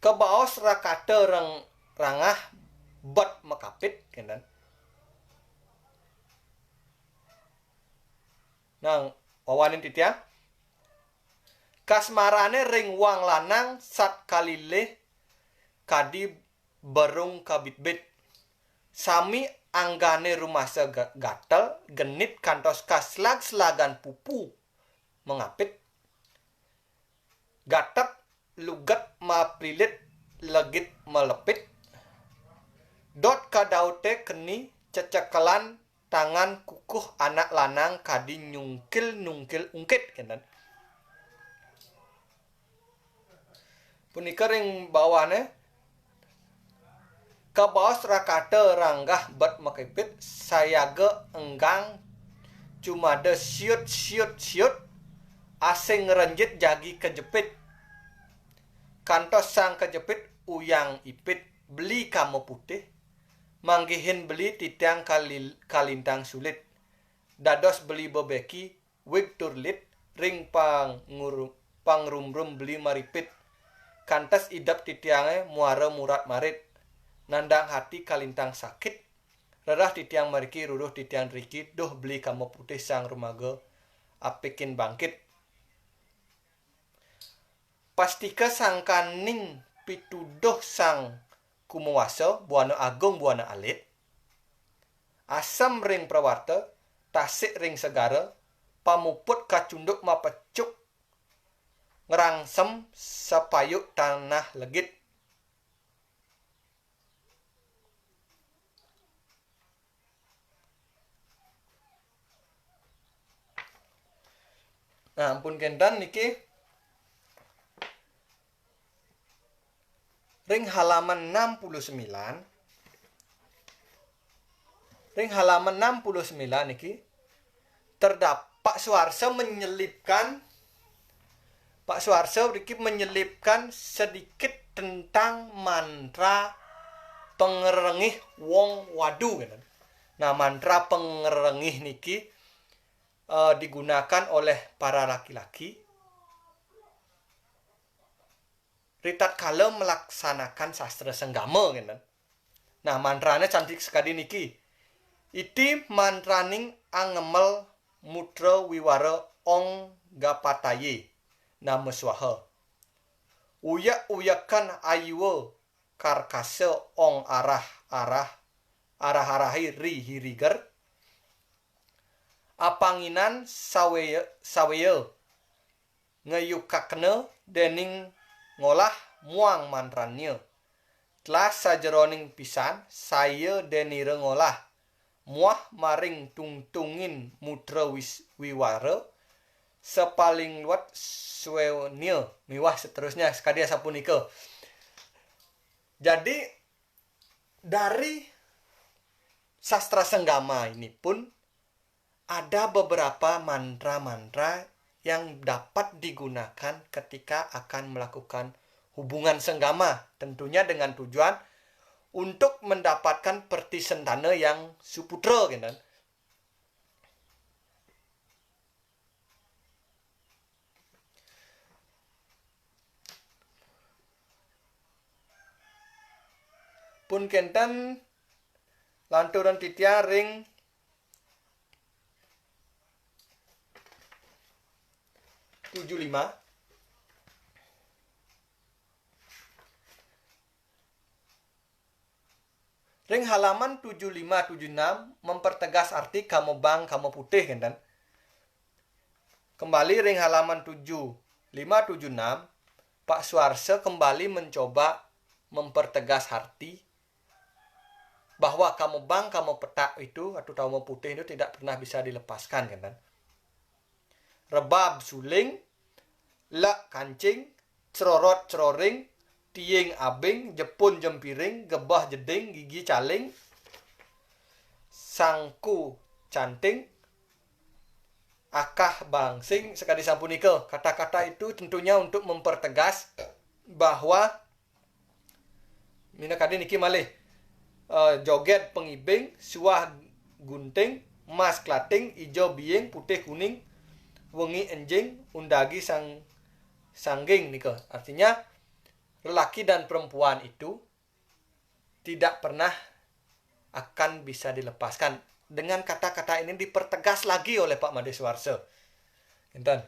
Kebaos rakate rangah bot mekapit, Nang wawanin titiang kasmarane ring wang lanang sat kalilih kadi berung kabitbit. Sami anggane rumasa gatel genit kantos kaslag-slagan pupu mengapit. Gatek lugat maprilit legit melepit. Dot kadaute keni cecekelan tangan kukuh anak lanang kadi nyungkil ungkit kenten. Punika ring bawane kabaos rakata ranggah bat makipit sayaga enggang cumade siut asing renjit jagi kejepit. Kantos sang kejepit uyang ipit beli kamu putih. Manggihin beli titiang kalintang sulit. Dados beli bebeki wig turlit ring pangrumrum beli maripit. Kantes idap titiange muara murat marit. Nandang hati kalintang sakit. Rerah titiang mariki ruruh titiang riki. Duh beli kamu putih sang rumaga apikin bangkit. Pastika sang kaning pituduh sang kumawasa buana agung buana alit. Asam ring prawarta, tasik ring segara, pamuput kacunduk mapecuk, ngerangsem sapayuk tanah legit. Nah, ampun kendan niki ring halaman 69. Ring halaman 69 niki terdapat Pak Suharso menyelipkan sedikit tentang mantra pengerengih wong wadu gitu. Nah, mantra pengerengih niki digunakan oleh para laki-laki ritat kala melaksanakan sastra senggama gitu. Nah, mantranya cantik sekali niki. Iti mantraning angemel mutra wiwara ong gapataye nama swaha. Uyak-uyakan ayuwa karkasa ong arah-arahi ri hiriger. Apanginan saweya ngeyukakne dening ngolah muang mantrannya. Telah sajeroning pisan saya denire ngolah muah maring tungtungin mudra wiwara sepaling luat suwenil miwah seterusnya sekali sapunika. Jadi dari sastra senggama ini pun ada beberapa mantra-mantra yang dapat digunakan ketika akan melakukan hubungan senggama, tentunya dengan tujuan untuk mendapatkan pertisentana yang suputra gitu. Pun kenten lanturan titiang ring tujuh lima. Ring halaman 75-76 mempertegas arti kamu bang kamu putih kan. Kembali ring halaman 75-76 Pak Suharso kembali mencoba mempertegas arti bahwa kamu bang kamu petak itu atau kamu putih itu tidak pernah bisa dilepaskan kan. Rebab suling, lak kancing, cerorot ceroring, tiing abing, jepun jempiring, gebah jeding, gigi caling, sangku canting, akah bangsing, sekali sampunika. Kata-kata itu tentunya untuk mempertegas bahwa mina kadi niki malih joget pengibing, suah gunting, mas klating, ijo biing, putih kuning, wengi enjing, undagi sangging nika. Artinya lelaki dan perempuan itu tidak pernah akan bisa dilepaskan. Dengan kata-kata ini dipertegas lagi oleh Pak Made Suharso. Enten.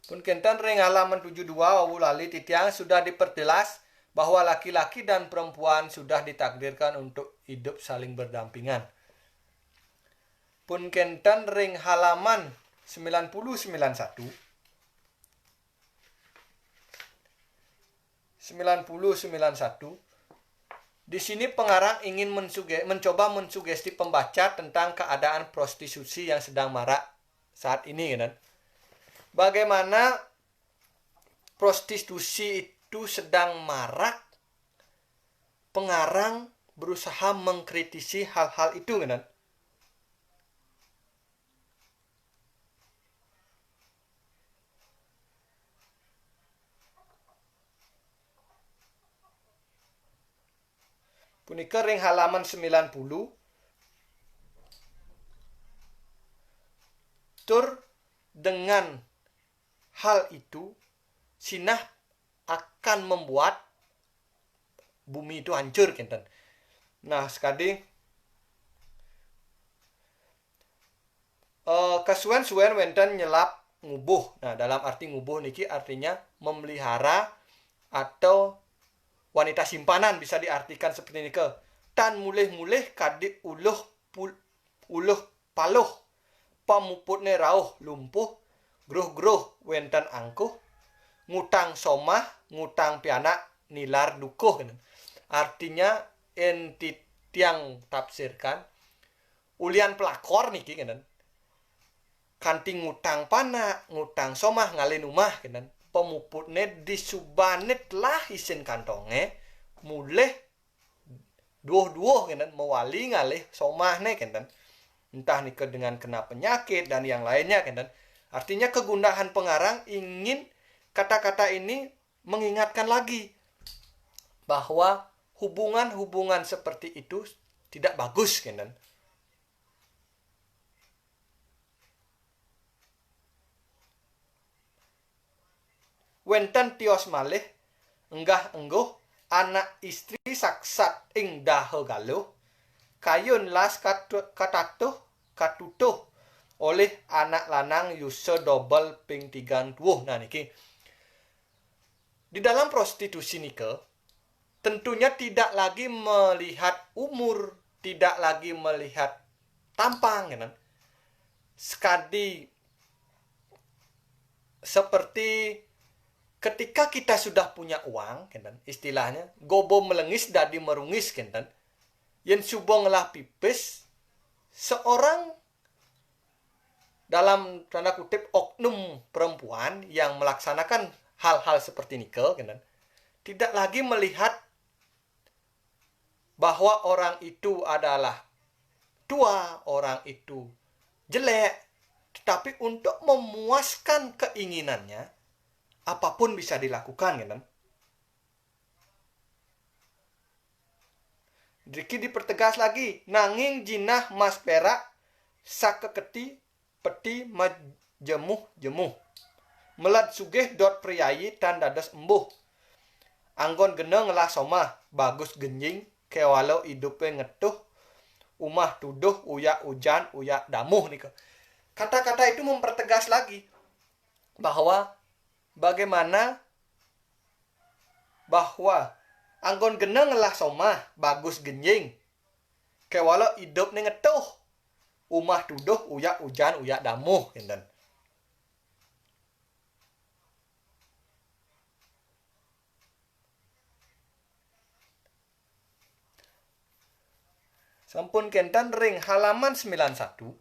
Pun kenten ring halaman 72 wawu lali titiang sudah diperjelas bahwa laki-laki dan perempuan sudah ditakdirkan untuk hidup saling berdampingan. Pun kenten ring halaman 90-91 9091. Di sini pengarang ingin mencoba mensugesti pembaca tentang keadaan prostitusi yang sedang marak saat ini, kan? Bagaimana prostitusi itu sedang marak, pengarang berusaha mengkritisi hal-hal itu, kan? Punika ring halaman 90. Tur dengan hal itu sinah akan membuat bumi itu hancur, kinten. Nah, sekali kesuwen-suwen wenten nyelap ngubuh. Nah, dalam arti ngubuh niki artinya memelihara atau wanita simpanan, bisa diartikan seperti ini ke. Tan mulih-mulih kadik uluh paluh pamuputne rauh lumpuh gruh-gruh wenten angkuh ngutang somah ngutang pianak nilar dukuh. Artinya enti tiang tafsirkan ulian pelakor niki, kan? Kanti ngutang pana ngutang somah ngalin umah, kan? Pemuputne disubanet lah isin kantonge mulih duoh-duoh, kan? Mewali ngalih somahne, kan? Entah nika dengan kena penyakit dan yang lainnya, kan? Artinya kegundahan pengarang ingin kata-kata ini mengingatkan lagi bahwa hubungan-hubungan seperti itu tidak bagus, kan? Wenten tios malih enggah engguh anak istri saksat ing dahe galuh kayun las katutuh oleh anak lanang yusa dobel ping 32. Nah, niki di dalam prostitusi nika tentunya tidak lagi melihat umur, tidak lagi melihat tampang, kan? Sekali seperti ketika kita sudah punya uang, kan? Istilahnya gobo melengis dadi merungis, kan? Yen subo ngelah pipis, seorang dalam tanda kutip oknum perempuan yang melaksanakan hal-hal seperti nikel, kan? Tidak lagi melihat bahwa orang itu adalah tua, orang itu jelek, tetapi untuk memuaskan keinginannya apapun bisa dilakukan, kan? Diki dipertegas lagi, nanging jinah mas perak sakeketi peti majemuh-jemuh. Melad sugih dot priyayi tan dados embuh. Anggon geneng lah somah, bagus genjing, kewalau idupe ngetuh, umah tuduh, uyak ujan, uyak damuh nih. Kata-kata itu mempertegas lagi bahwa bagaimana bahwa anggon geneng lah somah bagus genjing kewalau hidup nih ngetuh umah tuduh uyak ujan uyak damuh, enten. Sampun kenten ring halaman 91.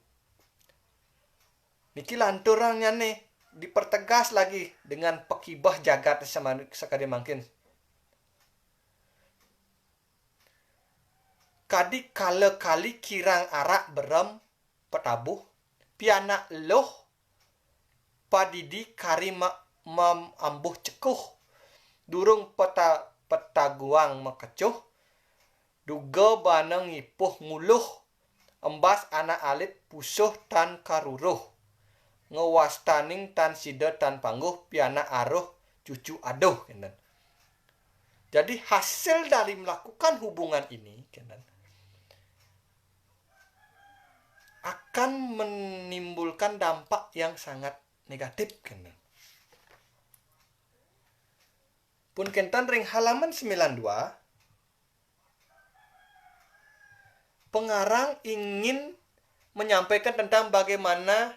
Niki lanturangnya nih dipertegas lagi dengan pekibah jagat sekali mungkin. Kadi kali kirang arak berem petabuh pianak loh padidi kari ambuh cekuh durung petaguang mekecuh duga baneng ngipuh nguluh embas anak alit pusuh tan karuruh ngewastaning tan sida tan pangguh pianak aruh cucu aduh, kan? Jadi hasil dari melakukan hubungan ini, kan, akan menimbulkan dampak yang sangat negatif, kan? Pun kentan ring halaman 92, pengarang ingin menyampaikan tentang bagaimana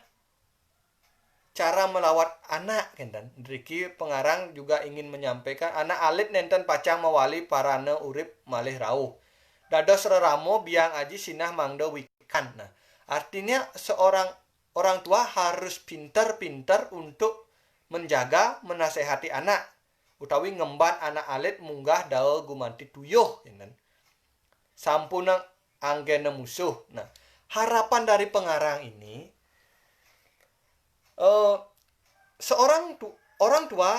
cara melawat anak kenten. Riki pengarang juga ingin menyampaikan anak alit nenten pacang mewali parane urip malih rauh. Dados reramo biang aji sinah mangda wikan. Nah, artinya seorang orang tua harus pintar-pintar untuk menjaga, menasehati anak. Utawi ngemban anak alit munggah dawe gumanti tuyuh. Sampuna anggene musuh. Nah, harapan dari pengarang ini, orang tua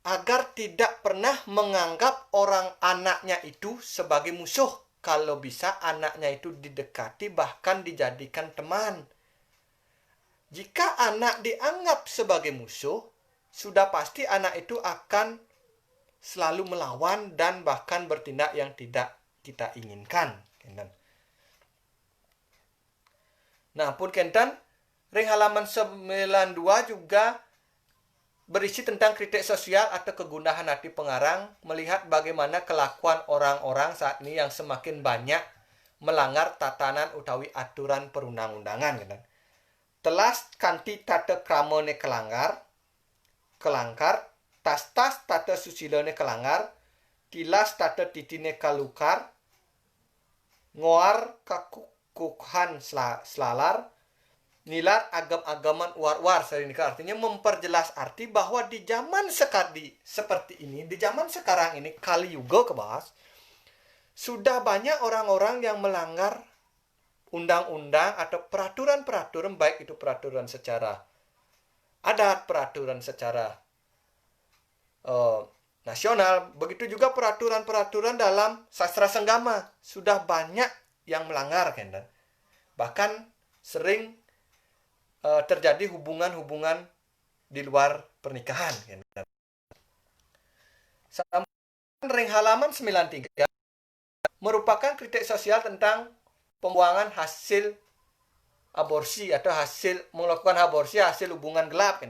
agar tidak pernah menganggap orang anaknya itu sebagai musuh. Kalau bisa anaknya itu didekati bahkan dijadikan teman. Jika anak dianggap sebagai musuh, sudah pasti anak itu akan selalu melawan dan bahkan bertindak yang tidak kita inginkan. Nah, pun kenten, ring halaman 92 juga berisi tentang kritik sosial atau kegundahan hati pengarang melihat bagaimana kelakuan orang-orang saat ini yang semakin banyak melanggar tatanan utawi aturan perundang-undangan. Telas kanti tata kramone kelanggar, tas-tas tata susilone kelanggar, tilas tata titine kalukar, ngoar kakukhan selalar, nilar agam-agaman war-war. Artinya memperjelas arti bahwa di zaman seperti ini, di zaman sekarang ini, Kali Yuga kebahas, sudah banyak orang-orang yang melanggar undang-undang atau peraturan-peraturan, baik itu peraturan secara adat, peraturan secara nasional, begitu juga peraturan-peraturan dalam sastra senggama. Sudah banyak yang melanggar, bahkan sering terjadi hubungan-hubungan di luar pernikahan. Ring halaman 93 merupakan kritik sosial tentang pembuangan hasil aborsi atau melakukan aborsi hasil hubungan gelap.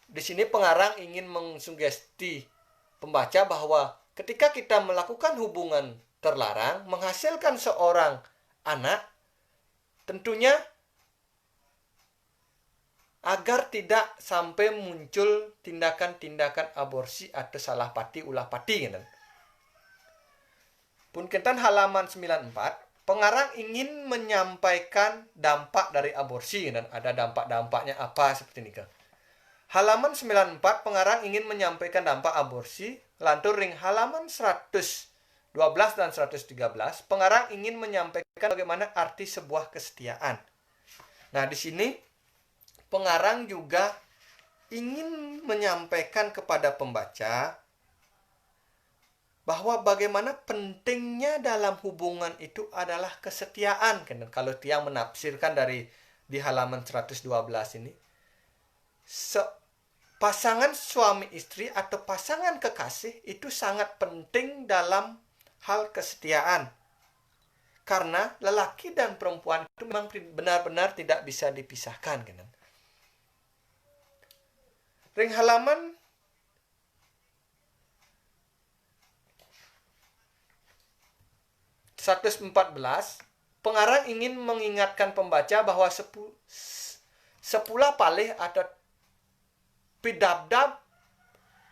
Di sini pengarang ingin mengsugesti pembaca bahwa ketika kita melakukan hubungan terlarang, menghasilkan seorang anak, tentunya agar tidak sampai muncul tindakan-tindakan aborsi atau salah pati ulah pati. Pun kentan halaman 94, pengarang ingin menyampaikan dampak dari aborsi dan ada dampak-dampaknya apa seperti ini. Halaman 94 pengarang ingin menyampaikan dampak aborsi, lantur ring halaman 112 dan 113 pengarang ingin menyampaikan bagaimana arti sebuah kesetiaan. Nah, di sini pengarang juga ingin menyampaikan kepada pembaca bahwa bagaimana pentingnya dalam hubungan itu adalah kesetiaan. Kalau Tiang menafsirkan di halaman 112 ini, pasangan suami istri atau pasangan kekasih itu sangat penting dalam hal kesetiaan. Karena lelaki dan perempuan itu memang benar-benar tidak bisa dipisahkan. Ring halaman 114, pengarang ingin mengingatkan pembaca bahwa sepula palih atau pidabdab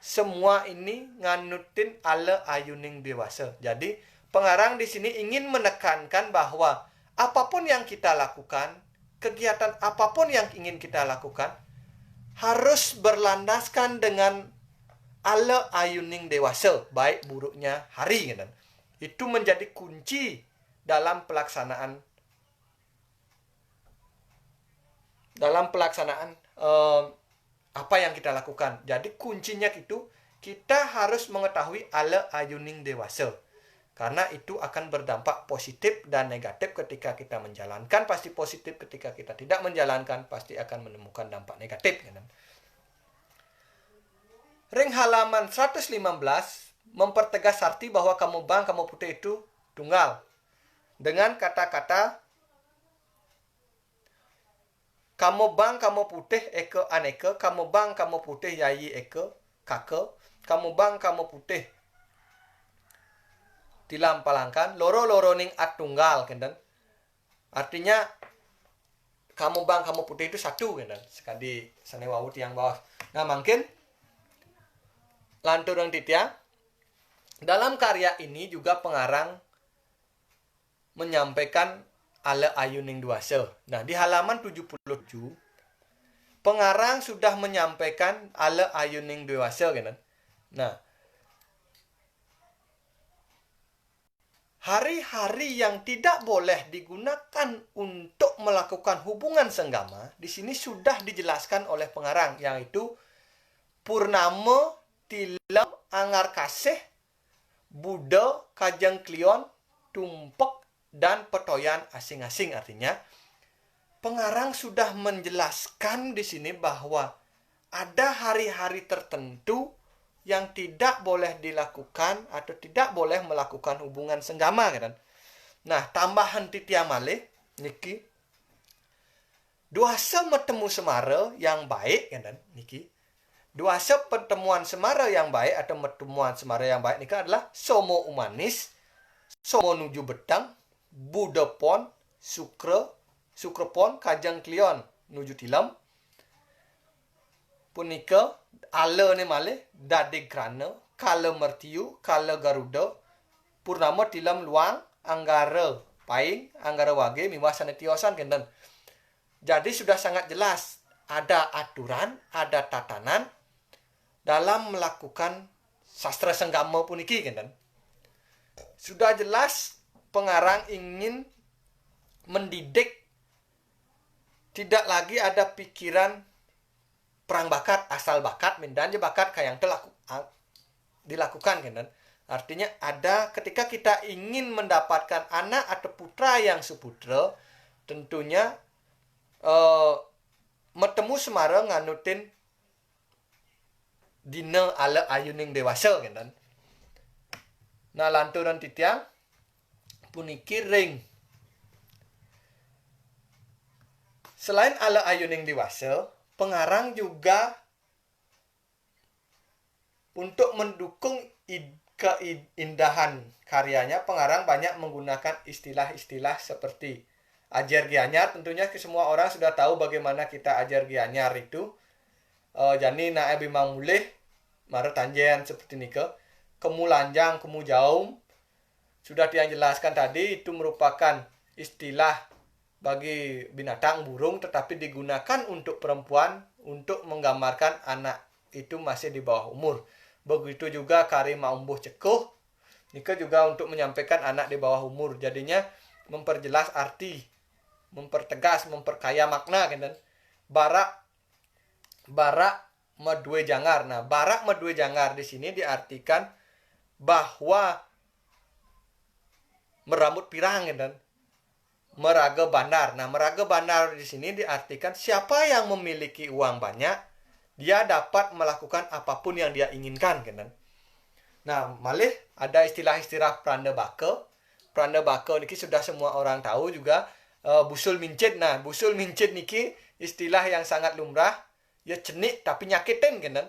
semua ini nganutin ala ayuning dewasa. Jadi pengarang di sini ingin menekankan bahwa apapun yang kita lakukan, kegiatan apapun yang ingin kita lakukan, harus berlandaskan dengan ala ayuning dewasa, baik buruknya hari. Itu menjadi kunci dalam pelaksanaan apa yang kita lakukan. Jadi kuncinya itu kita harus mengetahui ala ayuning dewasa. Karena itu akan berdampak positif dan negatif ketika kita menjalankan, pasti positif. Ketika kita tidak menjalankan, pasti akan menemukan dampak negatif. Ring halaman 115 mempertegas arti bahwa kamu bang, kamu putih itu tunggal. Dengan kata-kata kamu bang, kamu putih eke aneka, kamu bang, kamu putih yayi eke kake, kamu bang, kamu putih tilam palangkan, loro-loro ning at tunggal. Artinya kamu bang kamu putih itu satu kan sekali sane wau tiang bawah. Nah mungkin lantur yang titiang dalam karya ini juga pengarang menyampaikan ala ayuning duasa. Nah di halaman 77 pengarang sudah menyampaikan ala ayuning duasa kan. Nah hari-hari yang tidak boleh digunakan untuk melakukan hubungan senggama di sini sudah dijelaskan oleh pengarang, yaitu purnama, tilam, angar kasih, buda, kajang klion, tumpek, dan petoyan asing-asing. Artinya pengarang sudah menjelaskan di sini bahwa ada hari-hari tertentu yang tidak boleh dilakukan atau tidak boleh melakukan hubungan senggama kan. Nah, tambahan titiang malih niki duasa bertemu semara yang baik kan niki. Duasa pertemuan semara yang baik atau pertemuan semara yang baik niki adalah somo umanis, somo nuju betang, budapon, sukrepon, kajang klion nuju tilam. Punika ala ni malih dade grana, kala mertiu, kala garuda, purnama tilam luang, anggara paing, anggara wage, miwasan tiosan kenten. Jadi sudah sangat jelas ada aturan, ada tatanan dalam melakukan sastra senggama puniki kenten. Sudah jelas pengarang ingin mendidik, tidak lagi ada pikiran perang bakat, asal bakat, dan bakat kayak yang dilakukan kan. Artinya ada ketika kita ingin mendapatkan anak atau putra yang seputra, tentunya metemu semara nganutin dina ala ayuning dewasa kan. Nah lanturan titiang puniki ring. Selain ala ayuning dewasa, pengarang juga untuk mendukung keindahan karyanya, pengarang banyak menggunakan istilah-istilah seperti ajar gianyar. Tentunya semua orang sudah tahu bagaimana kita ajar gianyar itu. Jadi nae bimang mulih, mara tanjen seperti ini ke. Kemu lanjang, kemu jaum. Sudah dijelaskan tadi, itu merupakan istilah bagi binatang burung, tetapi digunakan untuk perempuan untuk menggambarkan anak itu masih di bawah umur. Begitu juga kari maumbuh cekuh, nika juga untuk menyampaikan anak di bawah umur. Jadinya memperjelas arti, mempertegas, memperkaya makna kan. Barak medue jangar. Nah, barak medue jangar di sini diartikan bahwa merambut pirang kan. Meraga bandar. Nah, meraga bandar di sini diartikan siapa yang memiliki uang banyak, dia dapat melakukan apapun yang dia inginkan, kan? Nah, malih ada istilah-istilah pranda baka. Pranda baka niki sudah semua orang tahu juga. Busul mincit. Nah, busul mincit niki istilah yang sangat lumrah. Ya cenik tapi nyakitin, kan?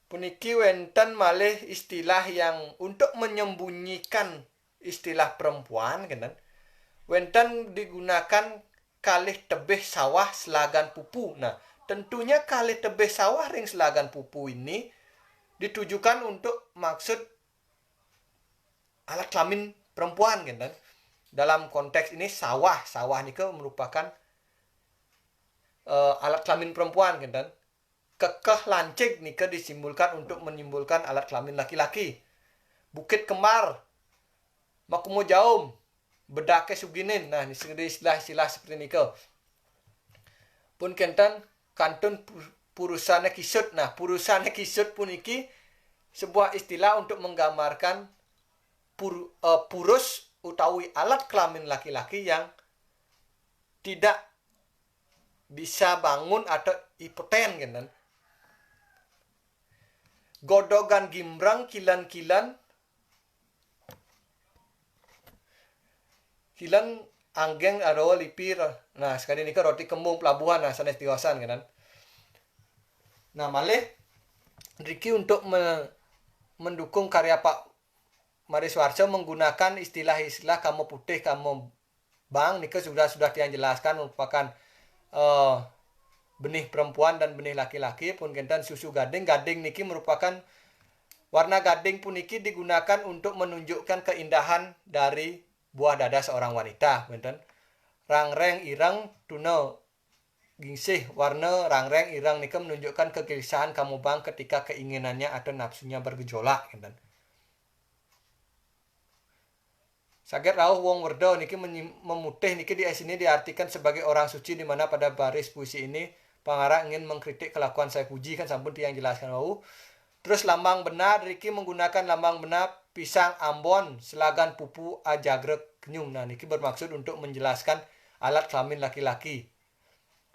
Puniki wenten malih istilah yang untuk menyembunyikan istilah perempuan kan. Wenten digunakan kalih tebih sawah selagan pupu. Nah, tentunya kalih tebih sawah ring selagan pupu ini ditujukan untuk maksud alat kelamin perempuan kan. Dalam konteks ini sawah ini merupakan alat kelamin perempuan kan. Kekeh lancik nika disimbolkan untuk menyimbolkan alat kelamin laki-laki. Bukit kembar, makumo jaum, bedake suginin. Nah, ini istilah-istilah seperti ini ke. Pun kenten kantun purusane kisut. Nah, purusane kisut pun iki sebuah istilah untuk menggambarkan purus utawi alat kelamin laki-laki yang tidak bisa bangun atau hipoten kan. Godogan gimbrang kilan-kilan kilan anggeng aro lipir. Nah, sekali ini ke roti kembung pelabuhan nah sanes tiwasan kan. Nah, malih Riki untuk mendukung karya Pak Mari Suarso menggunakan istilah-istilah kamu putih, kamu bang niki sudah tiang jelaskan merupakan benih perempuan dan benih laki-laki pun kenten susu gading. Gading niki merupakan warna gading puniki digunakan untuk menunjukkan keindahan dari buah dada seorang wanita, benten. Rangreng ireng tuna gingsih warna rangreng ireng nika menunjukkan kegelisahan kamu bang ketika keinginannya atau nafsunya bergejolak, benten. Saget rauh wong werda niki memutih niki di sini diartikan sebagai orang suci, di mana pada baris puisi ini pengarang ingin mengkritik kelakuan saya puji kan sampun tiang jelaskan wau. Terus lambang benar niki menggunakan lambang benar pisang ambon selagan pupu ajagrek kenyung. Nah niki bermaksud untuk menjelaskan alat kelamin laki-laki.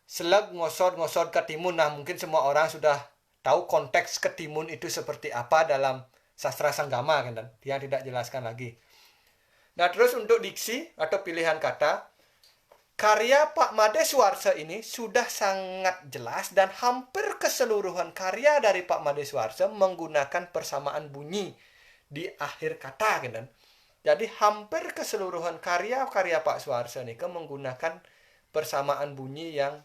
Seleg ngosod ketimun. Nah mungkin semua orang sudah tahu konteks ketimun itu seperti apa dalam sastra sanggama kan, dan dia tidak jelaskan lagi. Nah terus untuk diksi atau pilihan kata, karya Pak Made Suarso ini sudah sangat jelas dan hampir keseluruhan karya dari Pak Made Suarso menggunakan persamaan bunyi di akhir kata kan. Jadi hampir keseluruhan karya-karya Pak Suarso ini menggunakan persamaan bunyi yang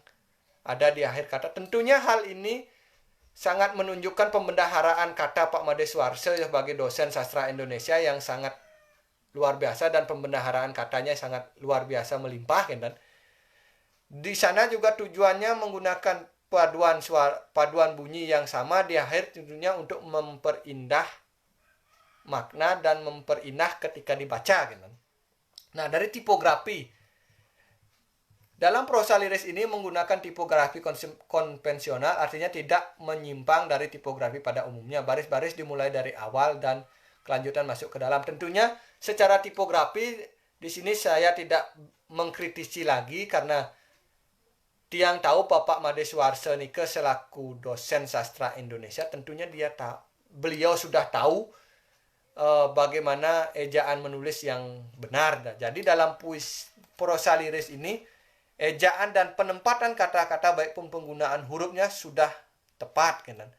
ada di akhir kata. Tentunya hal ini sangat menunjukkan pembendaharaan kata Pak Made Suarso sebagai dosen sastra Indonesia yang sangat luar biasa, dan pembendaharaan katanya sangat luar biasa melimpah kan. Di sana juga tujuannya menggunakan paduan bunyi yang sama di akhir, tentunya untuk memperindah makna dan memperindah ketika dibaca kan. Nah, dari tipografi, dalam prosa liris ini menggunakan tipografi konvensional, artinya tidak menyimpang dari tipografi pada umumnya. Baris-baris dimulai dari awal dan kelanjutan masuk ke dalam. Tentunya secara tipografi di sini saya tidak mengkritisi lagi, karena tiang tahu Bapak Made Suarso nike selaku dosen sastra Indonesia, tentunya beliau sudah tahu bagaimana ejaan menulis yang benar. Jadi dalam prosa liris ini ejaan dan penempatan kata-kata baik pun penggunaan hurufnya sudah tepat kan?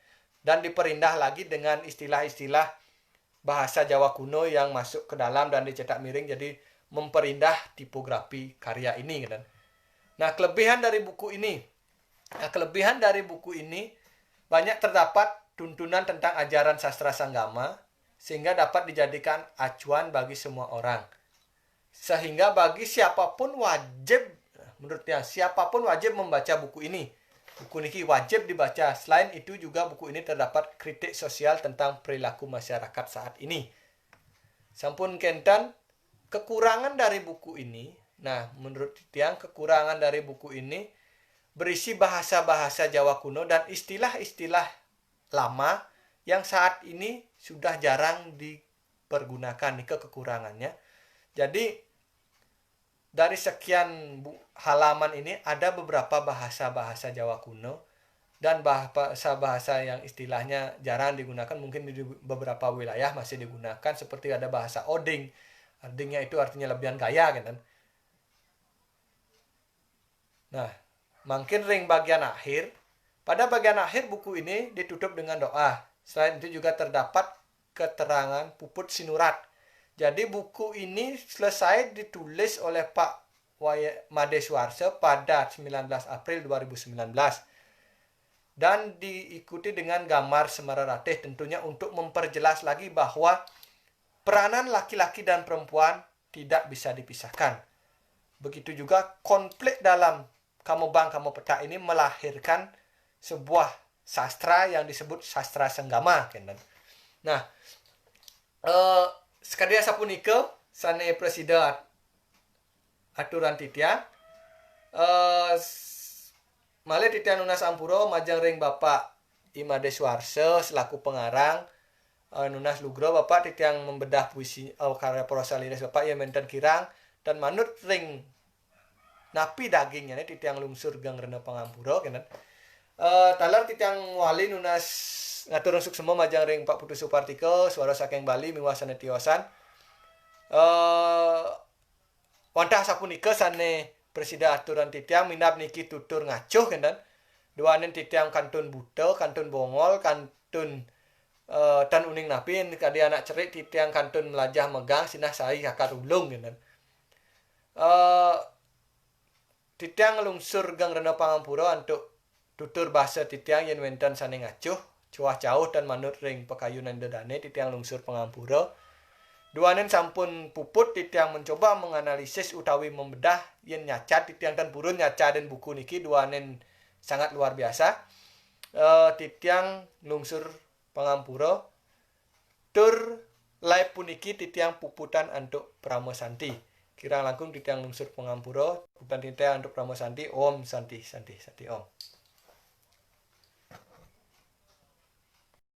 Dan diperindah lagi dengan istilah-istilah bahasa Jawa kuno yang masuk ke dalam dan dicetak miring, jadi memperindah tipografi karya ini kan. Nah, kelebihan dari buku ini banyak terdapat tuntunan tentang ajaran sastra sanggama sehingga dapat dijadikan acuan bagi semua orang. Sehingga bagi siapapun wajib membaca buku ini. Buku ini wajib dibaca. Selain itu juga buku ini terdapat kritik sosial tentang perilaku masyarakat saat ini. Sampun kentan kekurangan dari buku ini. Nah, menurut tiang kekurangan dari buku ini berisi bahasa-bahasa Jawa kuno dan istilah-istilah lama yang saat ini sudah jarang dipergunakan. Ini kekurangannya. Jadi dari sekian halaman ini ada beberapa bahasa-bahasa Jawa kuno dan bahasa-bahasa yang istilahnya jarang digunakan, mungkin di beberapa wilayah masih digunakan, seperti ada bahasa oding. Odingnya itu artinya lebihan gaya kan. Nah, makin ring bagian akhir. Pada bagian akhir buku ini ditutup dengan doa. Selain itu juga terdapat keterangan puput sinurat. Jadi buku ini selesai ditulis oleh Pak Made Suarso pada 19 April 2019 dan diikuti dengan gambar Semara Ratih, tentunya untuk memperjelas lagi bahwa peranan laki-laki dan perempuan tidak bisa dipisahkan. Begitu juga konflik dalam Kamu Bang Kamu Peta ini melahirkan sebuah sastra yang disebut sastra senggama. Nah, sekadar sapunika sane presiden aturan titian malih titian Nunas Ampuro majang ring Bapak Made Suarso selaku pengarang, Nunas Lugro Bapak titiang membedah puisi karya prosa liris Bapak yang menten kirang, dan manut ring napi dagingnya nih titiang lungsur gang Rena Pangampuro kan. Talar titiang wali Nunas ngatur untuk semua majang ring Pak Putu Supartiko suara saking Bali miwasane tiosan. Wantah sapunika sane presida aturan titiang minap niki tutur ngacuh kan. Duanen titiang kantun buta, kantun bongol, kantun tan uning napin kadi anak cerik titiang kantun melajah megang sinah sai kakar ulung kan. titiang lungsur gang rena pangampura untuk tutur bahasa titiang yen wenten sane ngacuh cuah jauh dan manut ring pekayunan dedane titiang lungsur pangampura. Duanen sampun puput titiang mencoba menganalisis utawi membedah yen nyacat titiang dan purun nyaca dan buku niki duanen sangat luar biasa. Titiang lungsur pangampura tur live puniki titiang puputan untuk Pramosanti. Kirang langkung titiang lungsur pangampura puputan titiang untuk Pramosanti. Om Santi Santi Santi Om.